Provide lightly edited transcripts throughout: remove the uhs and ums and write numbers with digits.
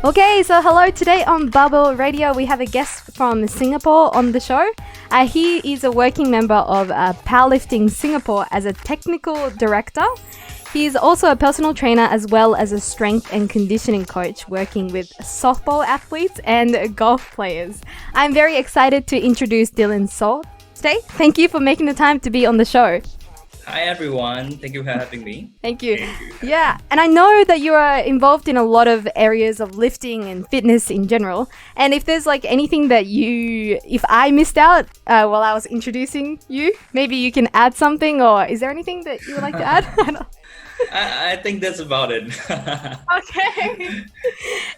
Okay, so hello. Today on Barbell Radio, we have a guest from Singapore on the show. He is a working member of Powerlifting Singapore as a technical director. He is also a personal trainer as well as a strength and conditioning coach working with softball athletes and golf players. I'm very excited to introduce Dylan So today. Thank you for making the time to be on the show. Hi everyone, thank you for having me. Thank you. Yeah, and I know that you are involved in a lot of areas of lifting and fitness in general. And if there's like anything that if I missed out while I was introducing you, maybe you can add something, or is there anything that you would like to add? I think that's about it. Okay.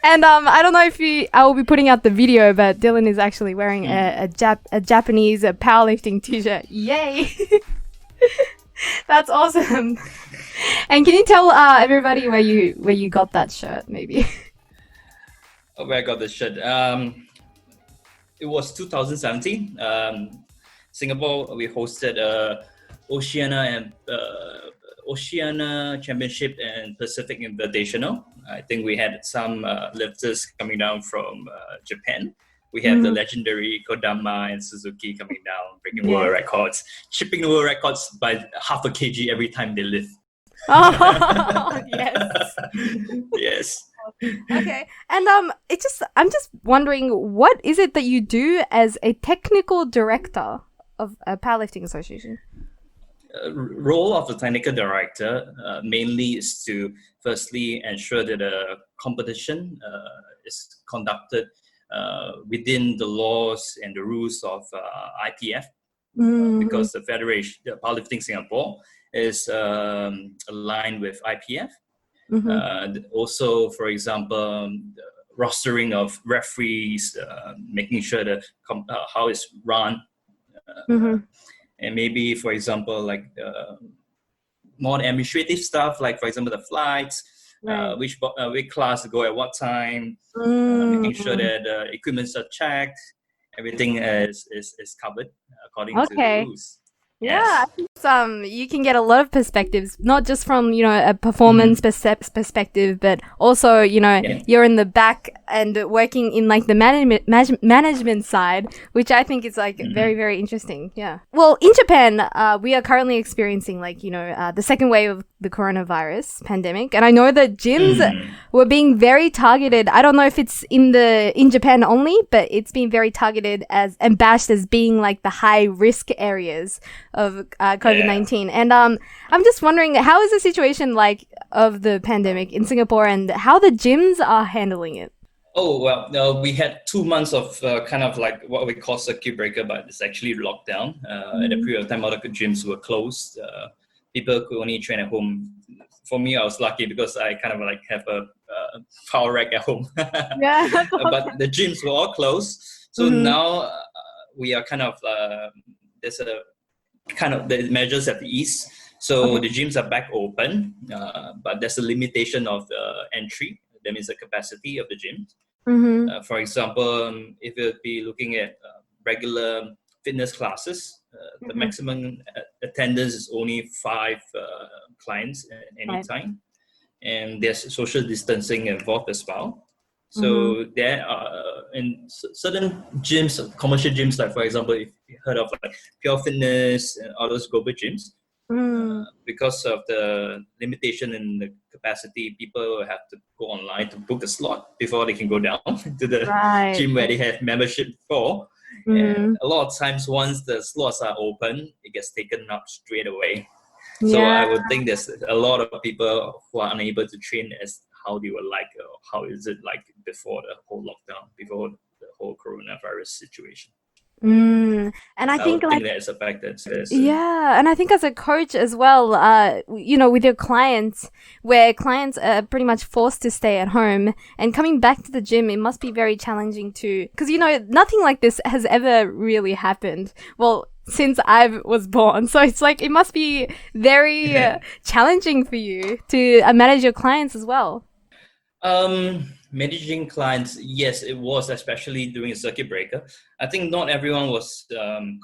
And I don't know if I will be putting out the video, but Dylan is actually wearing a Japanese powerlifting t-shirt. Yay! That's awesome. And can you tell everybody where you got that shirt, maybe? Where I got the shirt? It was 2017. Singapore, we hosted Oceania Championship and Pacific Invitational. I think we had some lifters coming down from Japan. We have the legendary Kodama and Suzuki coming down, breaking world records, shipping the world records by half a kg every time they lift. Oh, yes. Yes. Okay. And I'm just wondering, what is it that you do as a technical director of a powerlifting association? Role of the technical director mainly is to firstly ensure that the competition is conducted within the laws and the rules of IPF, because the Federation, the Powerlifting Singapore, is aligned with IPF. Also, for example, rostering of referees, making sure that how it's run, and maybe, for example, like more administrative stuff, like for example the flights. Which class to go at what time, making sure that the equipments are checked, everything is covered according to the rules. Yeah, I think you can get a lot of perspectives, not just from, a performance perspective, but also, you're in the back and working in like the management side, which I think is like very, very interesting. Yeah. Well, in Japan, we are currently experiencing like, the second wave of the coronavirus pandemic. And I know that gyms were being very targeted. I don't know if it's in Japan only, but it's been very targeted and bashed as being like the high risk areas of COVID-19. And I'm just wondering, how is the situation like of the pandemic in Singapore and how the gyms are handling it? Oh, well, we had 2 months of kind of like what we call circuit breaker, but it's actually lockdown. At the period of time, all the gyms were closed. People could only train at home. For me, I was lucky because I kind of like have a power rack at home. Yeah. But the gyms were all closed. So now we are kind of, there's a kind of the measures at the east. So the gyms are back open, but there's a limitation of the entry. That means the capacity of the gym. For example, if you'll be looking at regular fitness classes, the maximum attendance is only 5 clients at any time. And there's social distancing involved as well. So there are in certain gyms, commercial gyms, like for example, if you heard of like Pure Fitness and all those global gyms, because of the limitation in the capacity, people have to go online to book a slot before they can go down to the gym where they have membership for. And a lot of times, once the slots are open, it gets taken up straight away. So I would think there's a lot of people who are unable to train as how they would like, or how is it like before the whole lockdown, before the whole coronavirus situation. And I think that is affected. Yeah, and I think as a coach as well, with your clients, where clients are pretty much forced to stay at home and coming back to the gym, it must be very challenging too, because nothing like this has ever really happened. Well, since I was born, so it's like it must be very challenging for you to manage your clients as well. managing clients, yes, it was, especially during a circuit breaker. I think not everyone was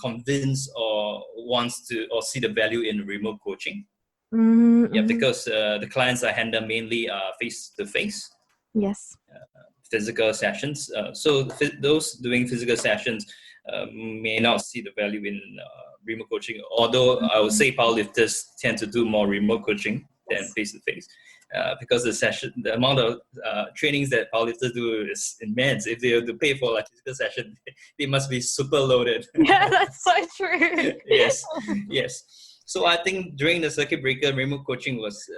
convinced or wants to or see the value in remote coaching. Mm-hmm. Yeah, because the clients I handle mainly are face-to-face. Yes. Physical sessions. So those doing physical sessions may not see the value in remote coaching. Although I would say powerlifters tend to do more remote coaching than face-to-face. Because the amount of trainings that powerlifters do is immense. If they have to pay for a physical session, they must be super loaded. Yeah, that's so true. Yes. So I think during the circuit breaker, remote coaching was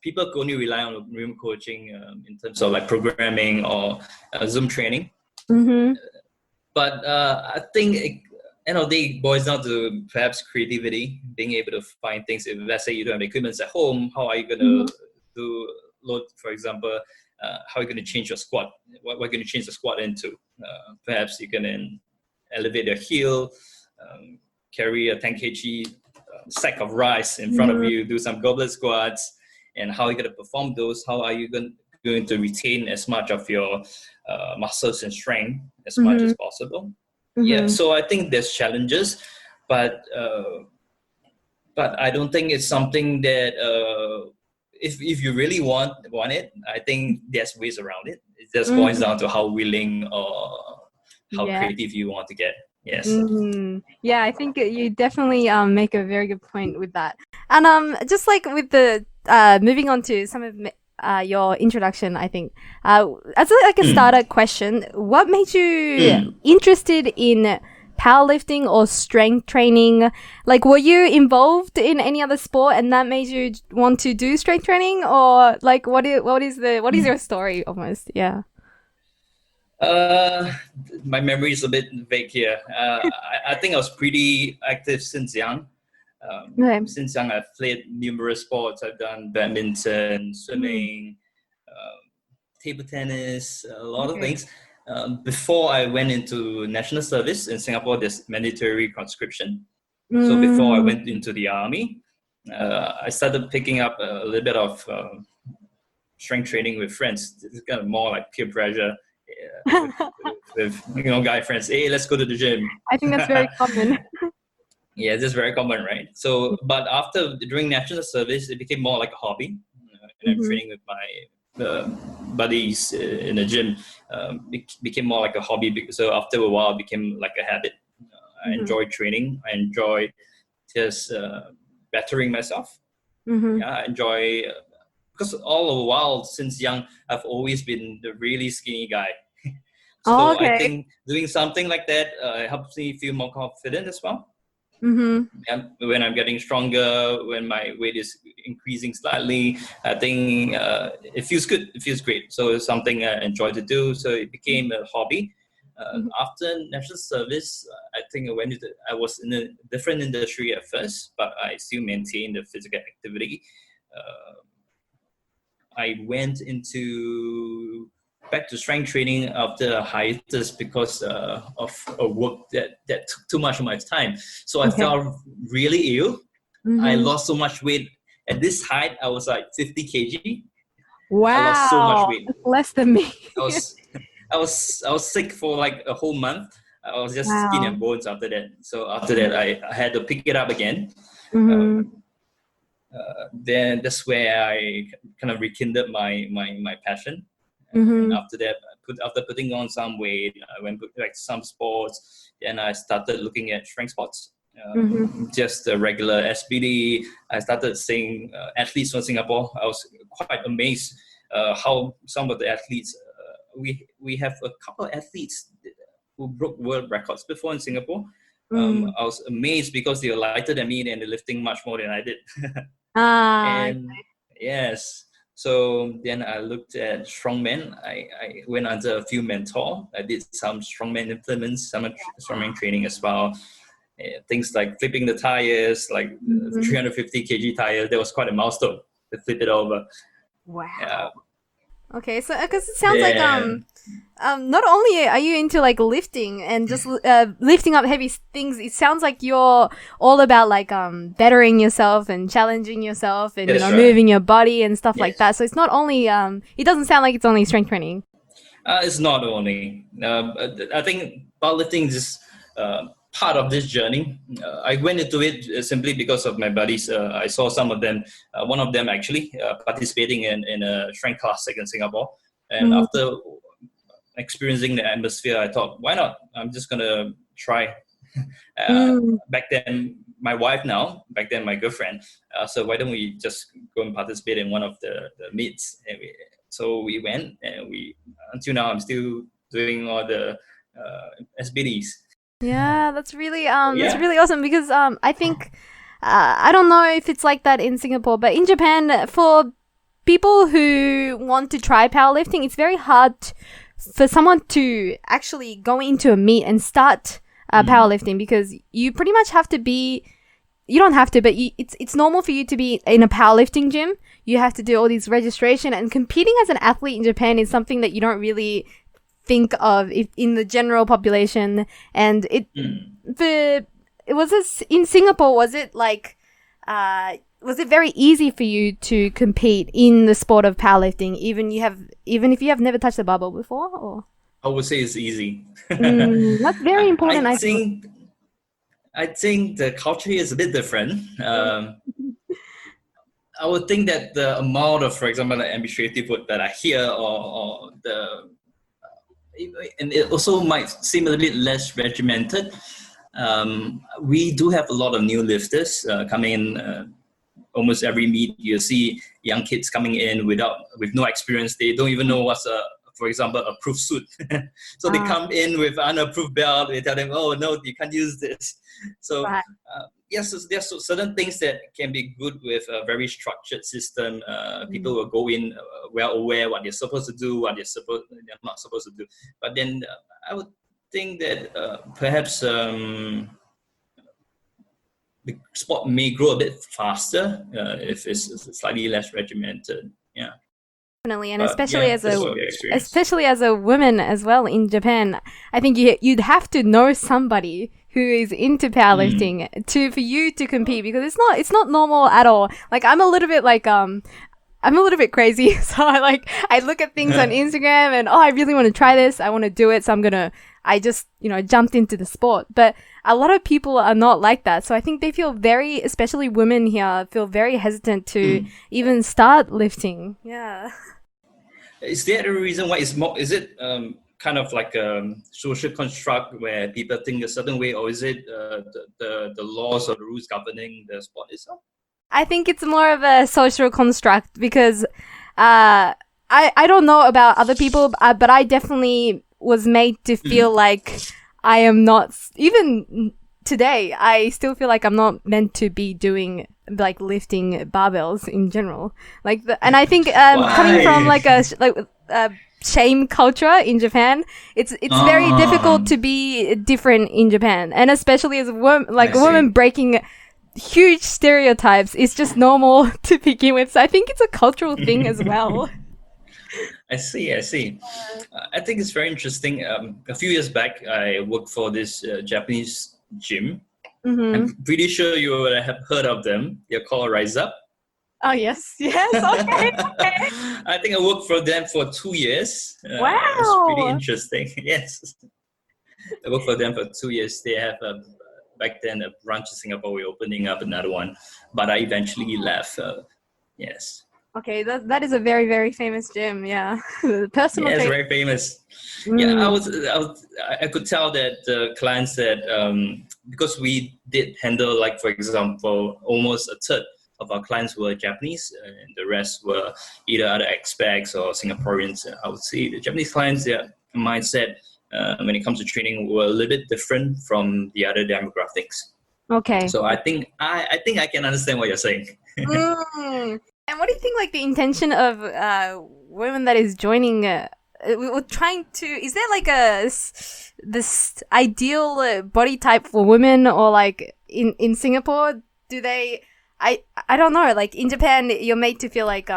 people could only rely on remote coaching in terms of like programming or Zoom training. Mm-hmm. But I think end of the day it boils down to perhaps creativity, being able to find things. If let's say you don't have equipment at home, how are you going to do load, for example, how are you going to change your squat? What are you going to change the squat into? Perhaps you can elevate your heel, carry a 10 kg sack of rice in front of you, do some goblet squats, and how are you going to perform those? How are you going to retain as much of your muscles and strength as much as possible? Yeah, so I think there's challenges, but I don't think it's something that if you really want it, I think there's ways around it. It just boils down to how willing or how creative you want to get. Yes. Yeah, I think you definitely make a very good point with that. And just like with the moving on to some of your introduction, I think as a starter question, what made you interested in powerlifting or strength training? Like, were you involved in any other sport and that made you want to do strength training, or like what is your story almost? Yeah. My memory is a bit vague here. I think I was pretty active since young. Since young, I've played numerous sports. I've done badminton, swimming, table tennis, a lot of things. Before I went into national service in Singapore, there's mandatory conscription. So before I went into the army, I started picking up a little bit of strength training with friends. It's kind of more like peer pressure. With guy friends. Hey, let's go to the gym. I think that's very common. Yeah, this is very common, right? So, but during national service, it became more like a hobby. And I'm training with my buddies in the gym. It became more like a hobby. So after a while, it became like a habit. I enjoy training. I enjoy just bettering myself. Yeah, I enjoy because all the while since young, I've always been the really skinny guy. So I think doing something like that helps me feel more confident as well. And when I'm getting stronger, when my weight is increasing slightly, I think it feels good. It feels great. So it's something I enjoy to do. So it became a hobby. After national service, I think I was in a different industry at first, but I still maintained the physical activity. I went back to strength training after a hiatus because of a work that took too much of my time. So I felt really ill. I lost so much weight. At this height, I was like 50 kg. Wow. I lost so much weight. Less than me. I was sick for like a whole month. I was just skin and bones after that. So after that, I had to pick it up again. Then that's where I kind of rekindled my passion. And after that, after putting on some weight, I went to some sports, and I started looking at strength sports. Just the regular SBD. I started seeing athletes from Singapore. I was quite amazed how some of the athletes, we have a couple of athletes who broke world records before in Singapore. I was amazed because they were lighter than me and they're lifting much more than I did. Yes. So then I looked at strongman. I went under a few mentors. I did some strongman implements, some strongman training as well. Things like flipping the tires, like 350 kg tires. That was quite a milestone to flip it over. Wow. Okay, so because it sounds like not only are you into like lifting and just lifting up heavy things, it sounds like you're all about like bettering yourself and challenging yourself and moving your body and stuff like that. So it's not only it doesn't sound like it's only strength training. It's not only. I think powerlifting is part of this journey. I went into it simply because of my buddies. I saw some of them, one of them actually participating in a strength class in Singapore. And after experiencing the atmosphere, I thought, why not? I'm just going to try. Back then, my wife now, back then my girlfriend. So why don't we just go and participate in one of the meets? So we went, and until now, I'm still doing all the SBDs. Yeah, that's really awesome because I think I don't know if it's like that in Singapore, but in Japan, for people who want to try powerlifting, it's very hard for someone to actually go into a meet and start powerlifting because you pretty much have to be. You don't have to, but it's normal for you to be in a powerlifting gym. You have to do all these registration, and competing as an athlete in Japan is something that you don't really think of in the general population. And in Singapore, was it like was it very easy for you to compete in the sport of powerlifting, even if you have never touched a barbell before? Or I would say it's easy. That's very important. I think the culture is a bit different. I would think that the amount of, for example, the administrative work that I hear, or and it also might seem a little bit less regimented. We do have a lot of new lifters coming in. Almost every meet, you see young kids coming in with no experience. They don't even know what's for example, a proof suit. So they come in with unapproved belt. We tell them, oh no, you can't use this. So yes, there's certain things that can be good with a very structured system. People will go in well aware what they're supposed to do, what they're not supposed to do. But then I would think that perhaps the sport may grow a bit faster if it's slightly less regimented. Yeah. Definitely, and especially as a woman as well in Japan, I think you'd have to know somebody who is into powerlifting for you to compete, because it's not normal at all. Like I'm a little bit crazy, so I look at things on Instagram and I really want to try this, I want to do it, so I just jumped into the sport. But a lot of people are not like that, so I think they feel especially women here, feel very hesitant to even start lifting. Yeah. Is there a reason why it's more? Is it kind of like a social construct where people think a certain way, or is it the laws or the rules governing the sport itself? I think it's more of a social construct because I don't know about other people, but I definitely was made to feel like I am not, even today, I still feel like I'm not meant to be doing like lifting barbells in general. And I think coming from like a shame culture in Japan, it's very difficult to be different in Japan, and especially as a woman breaking huge stereotypes is just normal to begin with. So I think it's a cultural thing as well. I see. I think it's very interesting. A few years back, I worked for this Japanese gym. I'm pretty sure you would have heard of them. They're called Rise Up. Oh, yes. Okay. I think I worked for them for 2 years. Wow. It's pretty interesting. Yes. I worked for them for 2 years. They have back then a branch in Singapore. We're opening up another one, but I eventually left. Yes. Okay, that is a very, very famous gym. Yeah, personal. Yeah, it's very famous. Yeah, I could tell that the clients that because we did handle, like, for example, almost a third of our clients were Japanese, and the rest were either other expats or Singaporeans. I would say the Japanese clients, their mindset when it comes to training were a little bit different from the other demographics. Okay. So I think I can understand what you're saying. And what do you think, like, the intention of women that is joining, trying to, is there like this ideal body type for women, or like in Singapore, do they, I don't know, like in Japan, you're made to feel like,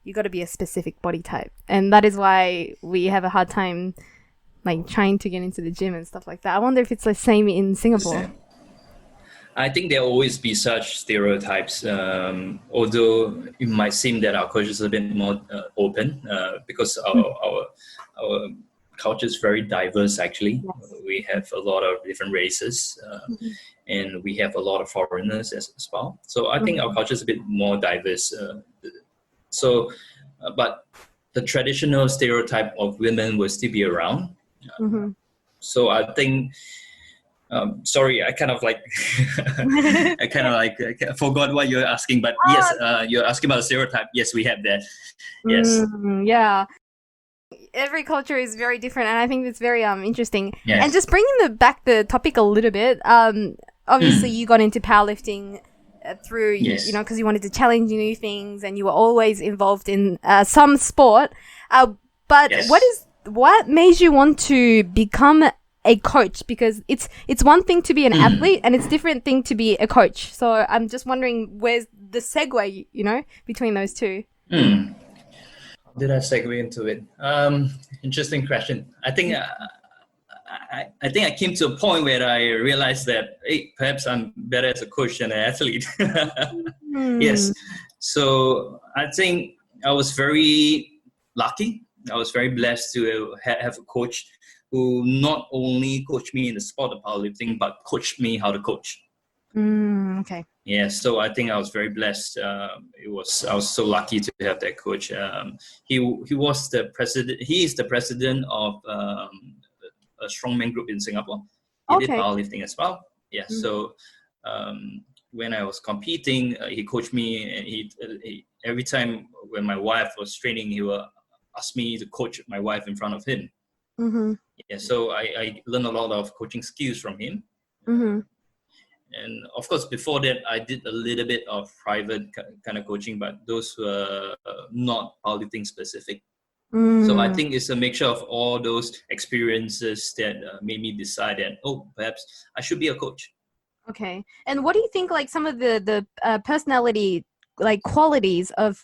you got to be a specific body type. And that is why we have a hard time like trying to get into the gym and stuff like that. I wonder if it's the same in Singapore. I think there will always be such stereotypes, although it might seem that our culture is a bit more open because our culture is very diverse, actually. Yes. We have a lot of different races and we have a lot of foreigners as well. So I think our culture is a bit more diverse. But the traditional stereotype of women will still be around. So I think... sorry, I kind of like, I forgot what you're asking, but yes, you're asking about the stereotype. Yes, we have that. Yes. Yeah. Every culture is very different, and I think it's very interesting. Yes. And just bringing back the topic a little bit, obviously you got into powerlifting through, yes. Because you wanted to challenge new things, and you were always involved in some sport. But yes. what made you want to become a coach? Because it's one thing to be an athlete and it's different thing to be a coach. So I'm just wondering where's the segue, between those two. Did I segue into it? Interesting question. I think I came to a point where I realized that perhaps I'm better as a coach than an athlete. Yes. So I think I was very lucky. I was very blessed to have a coach who not only coached me in the sport of powerlifting, but coached me how to coach. Okay. Yeah, so I think I was very blessed. I was so lucky to have that coach. He was the president. He is the president of a strongman group in Singapore. He did powerlifting as well. Yeah. So when I was competing, he coached me, and he every time when my wife was training, he would ask me to coach my wife in front of him. Yeah, so I learned a lot of coaching skills from him. And of course, before that, I did a little bit of private kind of coaching, but those were not powerlifting specific. So I think it's a mixture of all those experiences that made me decide that, perhaps I should be a coach. Okay. And what do you think, like, some of the personality, like, qualities of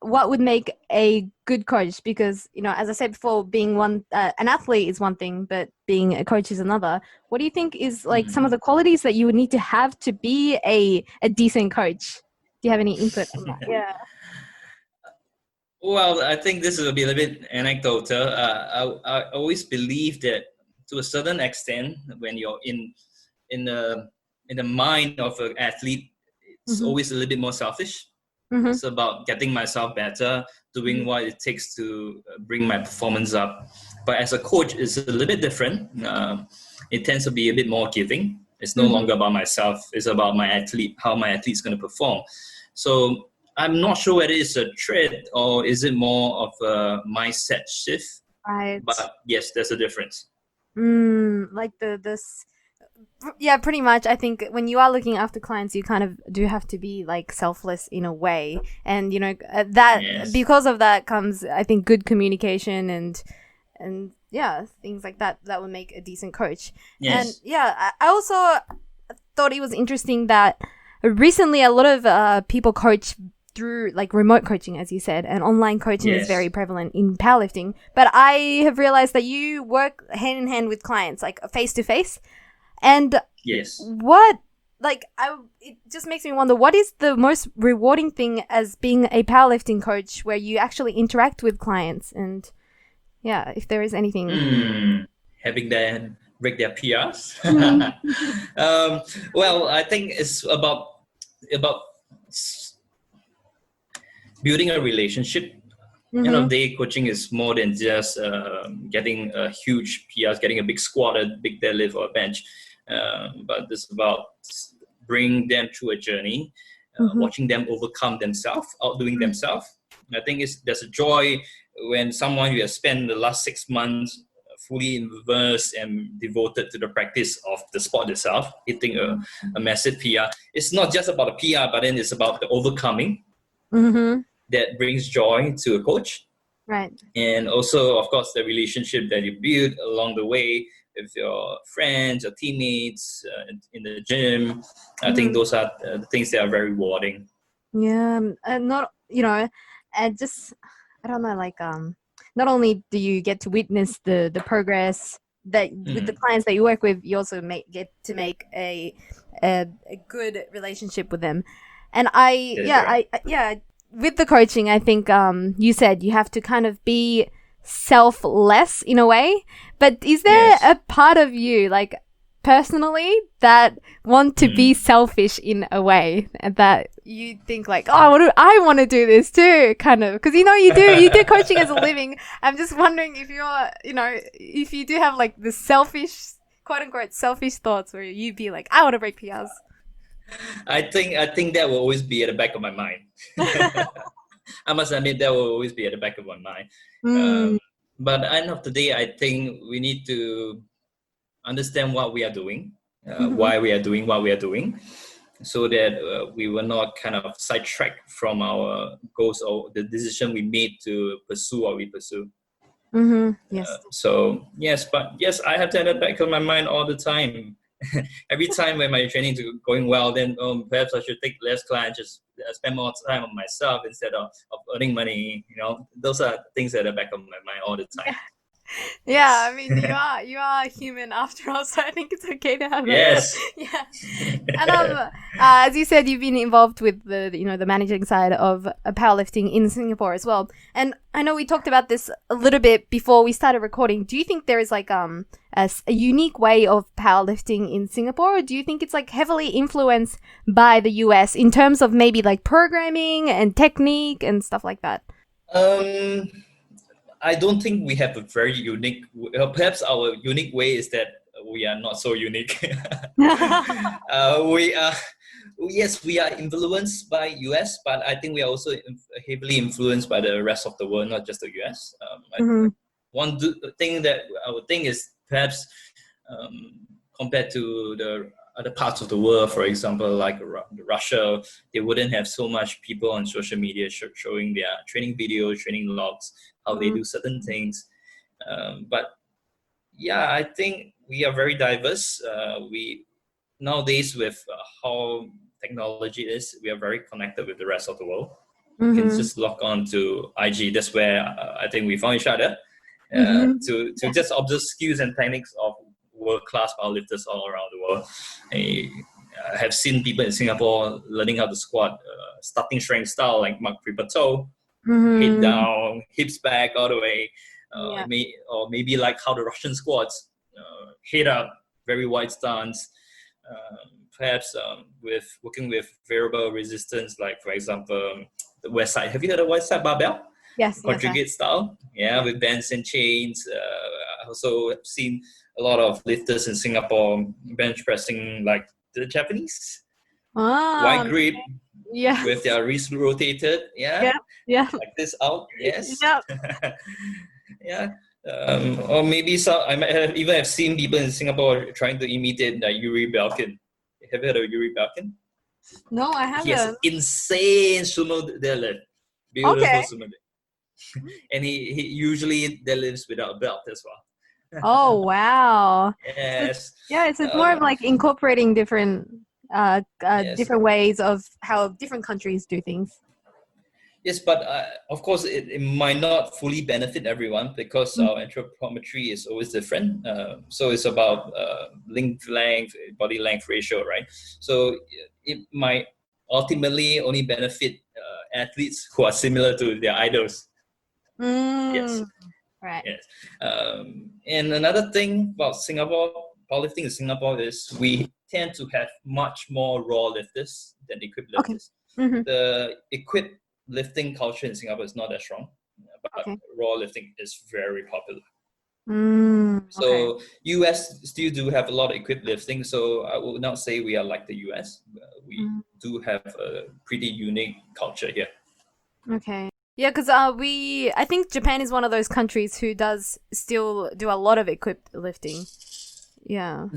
what would make a good coach? Because, as I said before, being an athlete is one thing, but being a coach is another. What do you think is like some of the qualities that you would need to have to be a decent coach? Do you have any input on that? Yeah. Well, I think this is a little bit anecdotal. I always believe that to a certain extent, when you're in the mind of an athlete, it's always a little bit more selfish. It's about getting myself better, doing what it takes to bring my performance up. But as a coach, it's a little bit different. It tends to be a bit more giving. It's no longer about myself. It's about my athlete, how my athlete's going to perform. So I'm not sure whether it's a trait or is it more of a mindset shift. Right. But yes, there's a difference. Like yeah, pretty much. I think when you are looking after clients, you kind of do have to be like selfless in a way. And, because of that comes, I think, good communication and yeah, things like that would make a decent coach. Yes. And yeah, I also thought it was interesting that recently a lot of people coach through like remote coaching, as you said, and online coaching is very prevalent in powerlifting. But I have realized that you work hand in hand with clients, like face to face. And yes, it just makes me wonder, what is the most rewarding thing as being a powerlifting coach where you actually interact with clients? And yeah, if there is anything. Having them break their PRs. Well, I think it's about building a relationship. End of the day, coaching is more than just getting a huge PRs, getting a big squat, a big deadlift, or a bench. But it's about bringing them through a journey, watching them overcome themselves, outdoing themselves. I think there's a joy when someone who has spent the last 6 months fully immersed and devoted to the practice of the sport itself, hitting a massive PR. It's not just about a PR, but then it's about the overcoming that brings joy to a coach. Right. And also, of course, the relationship that you build along the way with your friends, your teammates, in the gym. I think those are the things that are very rewarding. Yeah, and just, I don't know, like, not only do you get to witness the progress that with the clients that you work with, you also get to make a good relationship with them. And with the coaching, I think you said you have to kind of be selfless in a way. But is there a part of you, like personally, that want to be selfish in a way, that you think like, oh, I want to do this too, kind of, because you do coaching as a living. I'm just wondering if you're, if you do have like the selfish, quote unquote, selfish thoughts where you'd be like, I want to break PRs. I think that will always be at the back of my mind. I must admit that will always be at the back of my mind. But at the end of the day, I think we need to understand what we are doing, why we are doing what we are doing, so that we will not kind of sidetrack from our goals or the decision we made to pursue what we pursue. Yes. Yes, I have that at the back of my mind all the time. Every time when my training is going well, then perhaps I should take less clients, just spend more time on myself instead of earning money. Those are things that are back of my mind all the time. Yeah, I mean, you are human after all, so I think it's okay to have yes. Yeah. And as you said, you've been involved with the managing side of powerlifting in Singapore as well. And I know we talked about this a little bit before we started recording. Do you think there is like a unique way of powerlifting in Singapore, or do you think it's like heavily influenced by the US in terms of maybe like programming and technique and stuff like that? I don't think we have a very unique. Perhaps our unique way is that we are not so unique. We are influenced by US, but I think we are also heavily influenced by the rest of the world, not just the US. One thing that I would think is perhaps compared to the other parts of the world, for example, like Russia, they wouldn't have so much people on social media showing their training videos, training logs, how they do certain things. But yeah, I think we are very diverse. We nowadays, with how technology is, we are very connected with the rest of the world. You can just log on to IG. That's where I think we found each other to just observe skills and techniques of world-class powerlifters all around the world. I have seen people in Singapore learning how to squat, starting strength style like Mark Pripato, head down, hips back all the way, or maybe like how the Russian squats, head up, very wide stance. Perhaps with working with variable resistance, like for example, the West Side. Have you heard of West Side barbell? Yes. Conjugate style, with bands and chains. I also have seen a lot of lifters in Singapore bench pressing like the Japanese. Wide grip, with their wrist rotated, like this out, yes. Or maybe I might even have seen people in Singapore trying to imitate Yuri Belkin. Have you heard of Yuri Belkin? No, I haven't. He has insane sumo deadlift. Beautiful sumo deadlift. And he usually deadlifts without a belt as well. Oh, wow. Yes. So it's more of like incorporating different different ways of how different countries do things. Yes, but of course, it might not fully benefit everyone because our anthropometry is always different. So it's about length, body length ratio, right? So it might ultimately only benefit athletes who are similar to their idols. Yes. Right. Yes. And another thing about Singapore, powerlifting in Singapore, is we tend to have much more raw lifters than equipped lifters. The equipped lifting culture in Singapore is not that strong, but raw lifting is very popular. So US still do have a lot of equipped lifting, so I would not say we are like the US. We do have a pretty unique culture here. Okay. Yeah, because I think Japan is one of those countries who does still do a lot of equipped lifting. Yeah.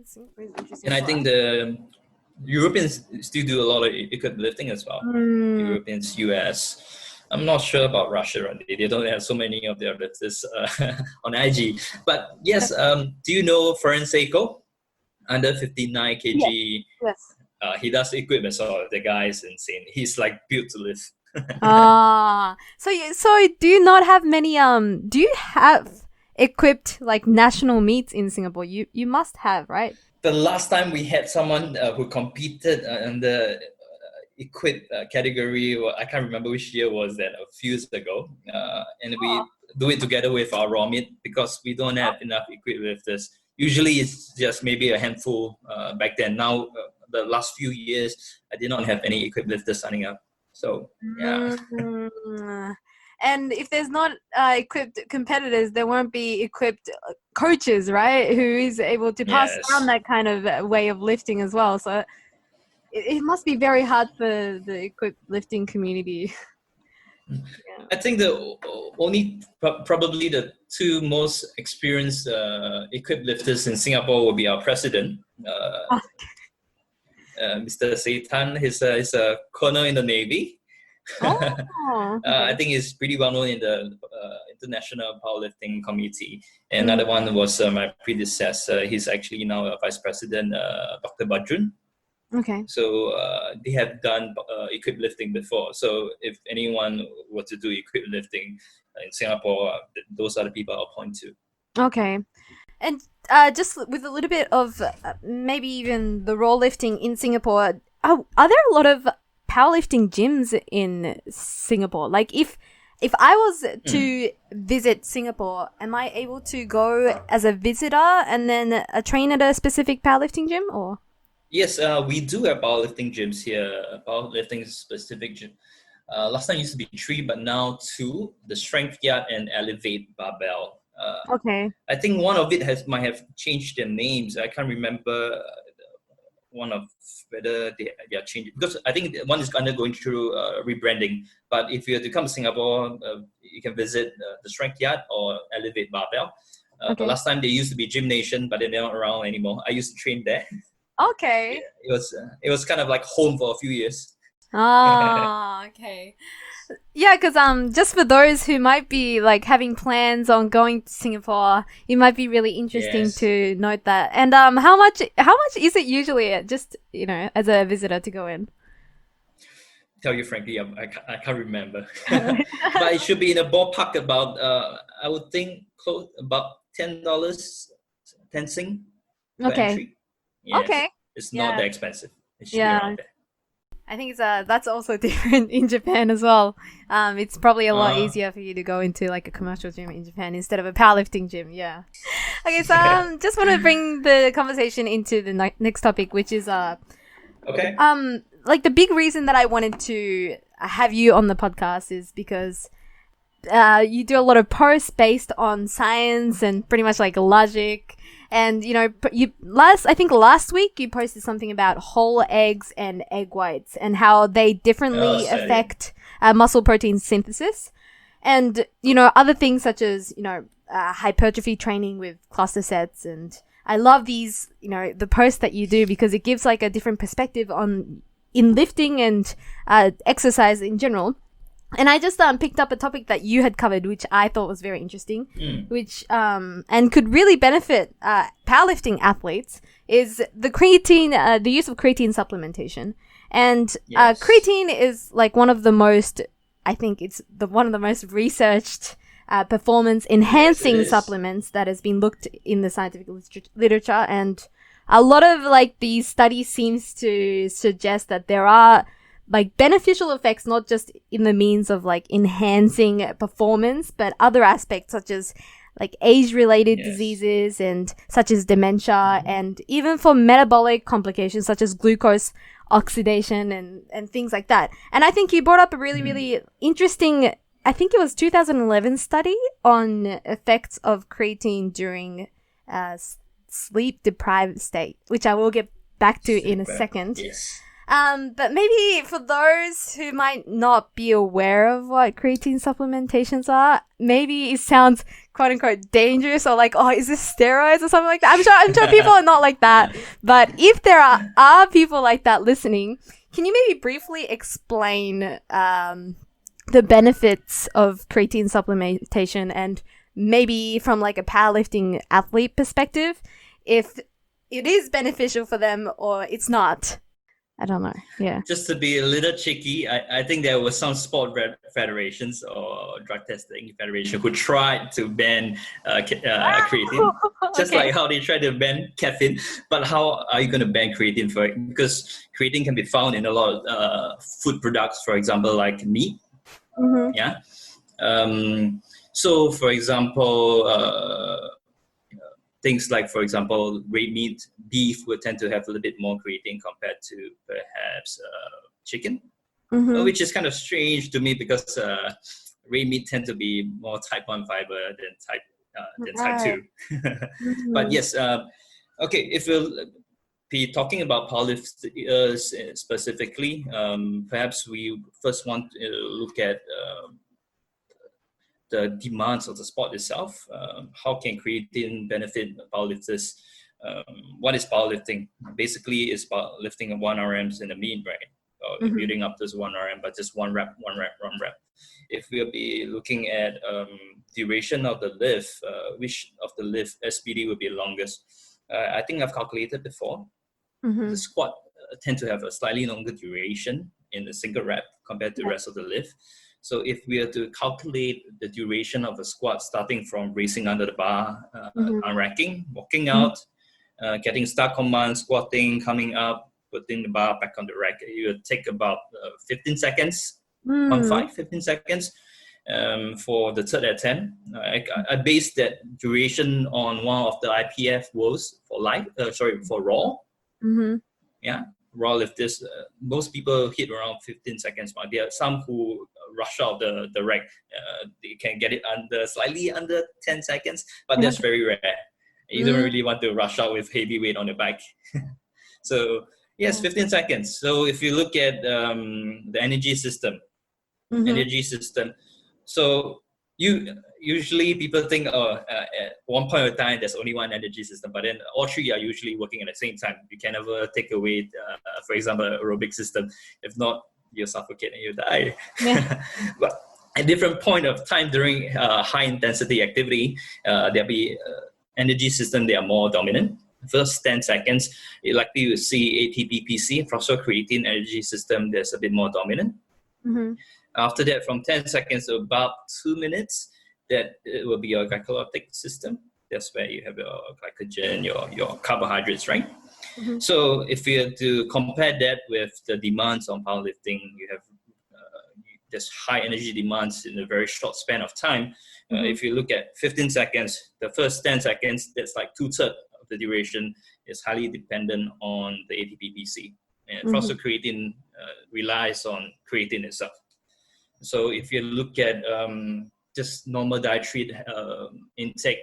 It's interesting. And I think the Europeans still do a lot of equipped lifting as well. Europeans, US. I'm not sure about Russia, right? They don't have so many of their lifters on IG. But yes, do you know Ferenc Seiko? Under 59 kg. Yes. He does equipment, so the guy is insane. He's like built to lift. So do you not have many, do you have equipped like national meets in Singapore? You must have, right? The last time we had someone who competed in the equipped category, well, I can't remember which year was that, a few years ago. And we do it together with our raw meat because we don't have enough equipped lifters. Usually it's just maybe a handful back then. Now, the last few years, I did not have any equipped lifters signing up. So, yeah. And if there's not equipped competitors, there won't be equipped coaches, right? Who is able to pass down that kind of way of lifting as well. So it must be very hard for the equipped lifting community. I think the only probably the two most experienced equipped lifters in Singapore will be our president, Mr. Seitan. He's a colonel in the Navy. I think he's pretty well known in the International Powerlifting Committee. And another one was my predecessor. He's actually now a vice president, Dr. Badrun. Okay. So they have done equipped lifting before. So if anyone were to do equipped lifting in Singapore, those are the people I'll point to. Okay. And just with a little bit of maybe even the raw lifting in Singapore, are there a lot of powerlifting gyms in Singapore? Like if I was to visit Singapore, am I able to go as a visitor and then train at a specific powerlifting gym or? Yes, we do have powerlifting gyms here, powerlifting specific gym. Last time used to be 3, but now 2, the Strength Yard and Elevate Barbell. Okay. I think one of it might have changed their names. I can't remember one of whether they are changing, because I think one is undergoing through rebranding. But if you are to come to Singapore, you can visit the Strength Yard or Elevate Barbell. The last time they used to be Gym Nation, but they're not around anymore. I used to train there. Okay. It was kind of like home for a few years. Okay. Yeah, because just for those who might be like having plans on going to Singapore, it might be really interesting to note that. And how much is it usually just as a visitor to go in? Tell you frankly, I can't remember, but it should be in a ballpark about I would think close about $10, 10 Sing. Okay. Yes. Okay. It's not that expensive. It should be around there. I think that's also different in Japan as well. It's probably a lot easier for you to go into like a commercial gym in Japan instead of a powerlifting gym. Yeah. Okay, so just want to bring the conversation into the next topic, which is like the big reason that I wanted to have you on the podcast is because you do a lot of posts based on science and pretty much like logic. And, I think last week you posted something about whole eggs and egg whites and how they differently affect muscle protein synthesis. And, other things such as, hypertrophy training with cluster sets. And I love these, the posts that you do because it gives like a different perspective in lifting and exercise in general. And I just picked up a topic that you had covered, which I thought was very interesting, which and could really benefit powerlifting athletes, is the creatine, the use of creatine supplementation. And creatine is like one of the most, I think it's one of the most researched performance enhancing supplements that has been looked in the scientific literature. And a lot of like these studies seems to suggest that there are like beneficial effects, not just in the means of like enhancing performance, but other aspects such as like age-related diseases and such as dementia, and even for metabolic complications such as glucose oxidation and things like that. And I think you brought up a really, really interesting, I think it was 2011 study on effects of creatine during sleep deprived state, which I will get back to in a second. Yes. But maybe for those who might not be aware of what creatine supplementations are, maybe it sounds quote unquote dangerous or like, oh, is this steroids or something like that? I'm sure people are not like that. But if there are people like that listening, can you maybe briefly explain the benefits of creatine supplementation and maybe from like a powerlifting athlete perspective, if it is beneficial for them or it's not? I don't know. Yeah. Just to be a little cheeky, I think there were some sport federations or drug testing federation who tried to ban creatine, just like how they tried to ban caffeine. But how are you going to ban creatine for it? Because creatine can be found in a lot of food products, for example, like meat. Mm-hmm. Yeah. So, for example, things like, for example, red meat, beef would tend to have a little bit more creatine compared to perhaps chicken, which is kind of strange to me because red meat tend to be more type 1 fiber than type 2. But yes, okay, if we'll be talking about powerlifters specifically, perhaps we first want to look at the demands of the sport itself. How can creatine benefit powerlifters? What is powerlifting? Basically, it's about lifting 1 RMs in a meet, right? Or building up this 1 RM, but just one rep. If we'll be looking at duration of the lift, which of the lift SPD will be longest? I think I've calculated before. The squat tend to have a slightly longer duration in a single rep compared to the rest of the lift. So if we are to calculate the duration of a squat starting from raising under the bar, unracking, walking out, getting start command, squatting, coming up, putting the bar back on the rack, it will take about 15 seconds, 15 seconds for the third attempt. I based that duration on one of the IPF woes for raw. Yeah. Raw lifters, most people hit around 15 seconds mark. There are some who rush out the rack. They can get it slightly under 10 seconds, but that's very rare. You don't really want to rush out with heavy weight on the back. So yes, 15 seconds. So if you look at the energy system, so usually people think, at one point of time, there's only one energy system, but then all three are usually working at the same time. You can never take away, for example, aerobic system. If not, you'll suffocate and you die. Yeah. But at different point of time during high intensity activity, there'll be energy system, they are more dominant. First 10 seconds, you're likely to see ATP, PC, phosphocreatine energy system, there's a bit more dominant. After that, from 10 seconds to about 2 minutes, that it will be your glycolytic system. That's where you have your glycogen, your carbohydrates, right? So if you have to compare that with the demands on powerlifting, you have there's high energy demands in a very short span of time. If you look at 15 seconds, the first 10 seconds, that's like 2/3 of the duration is highly dependent on the ATP-PC. And phosphocreatine relies on creatine itself. So if you look at just normal dietary intake,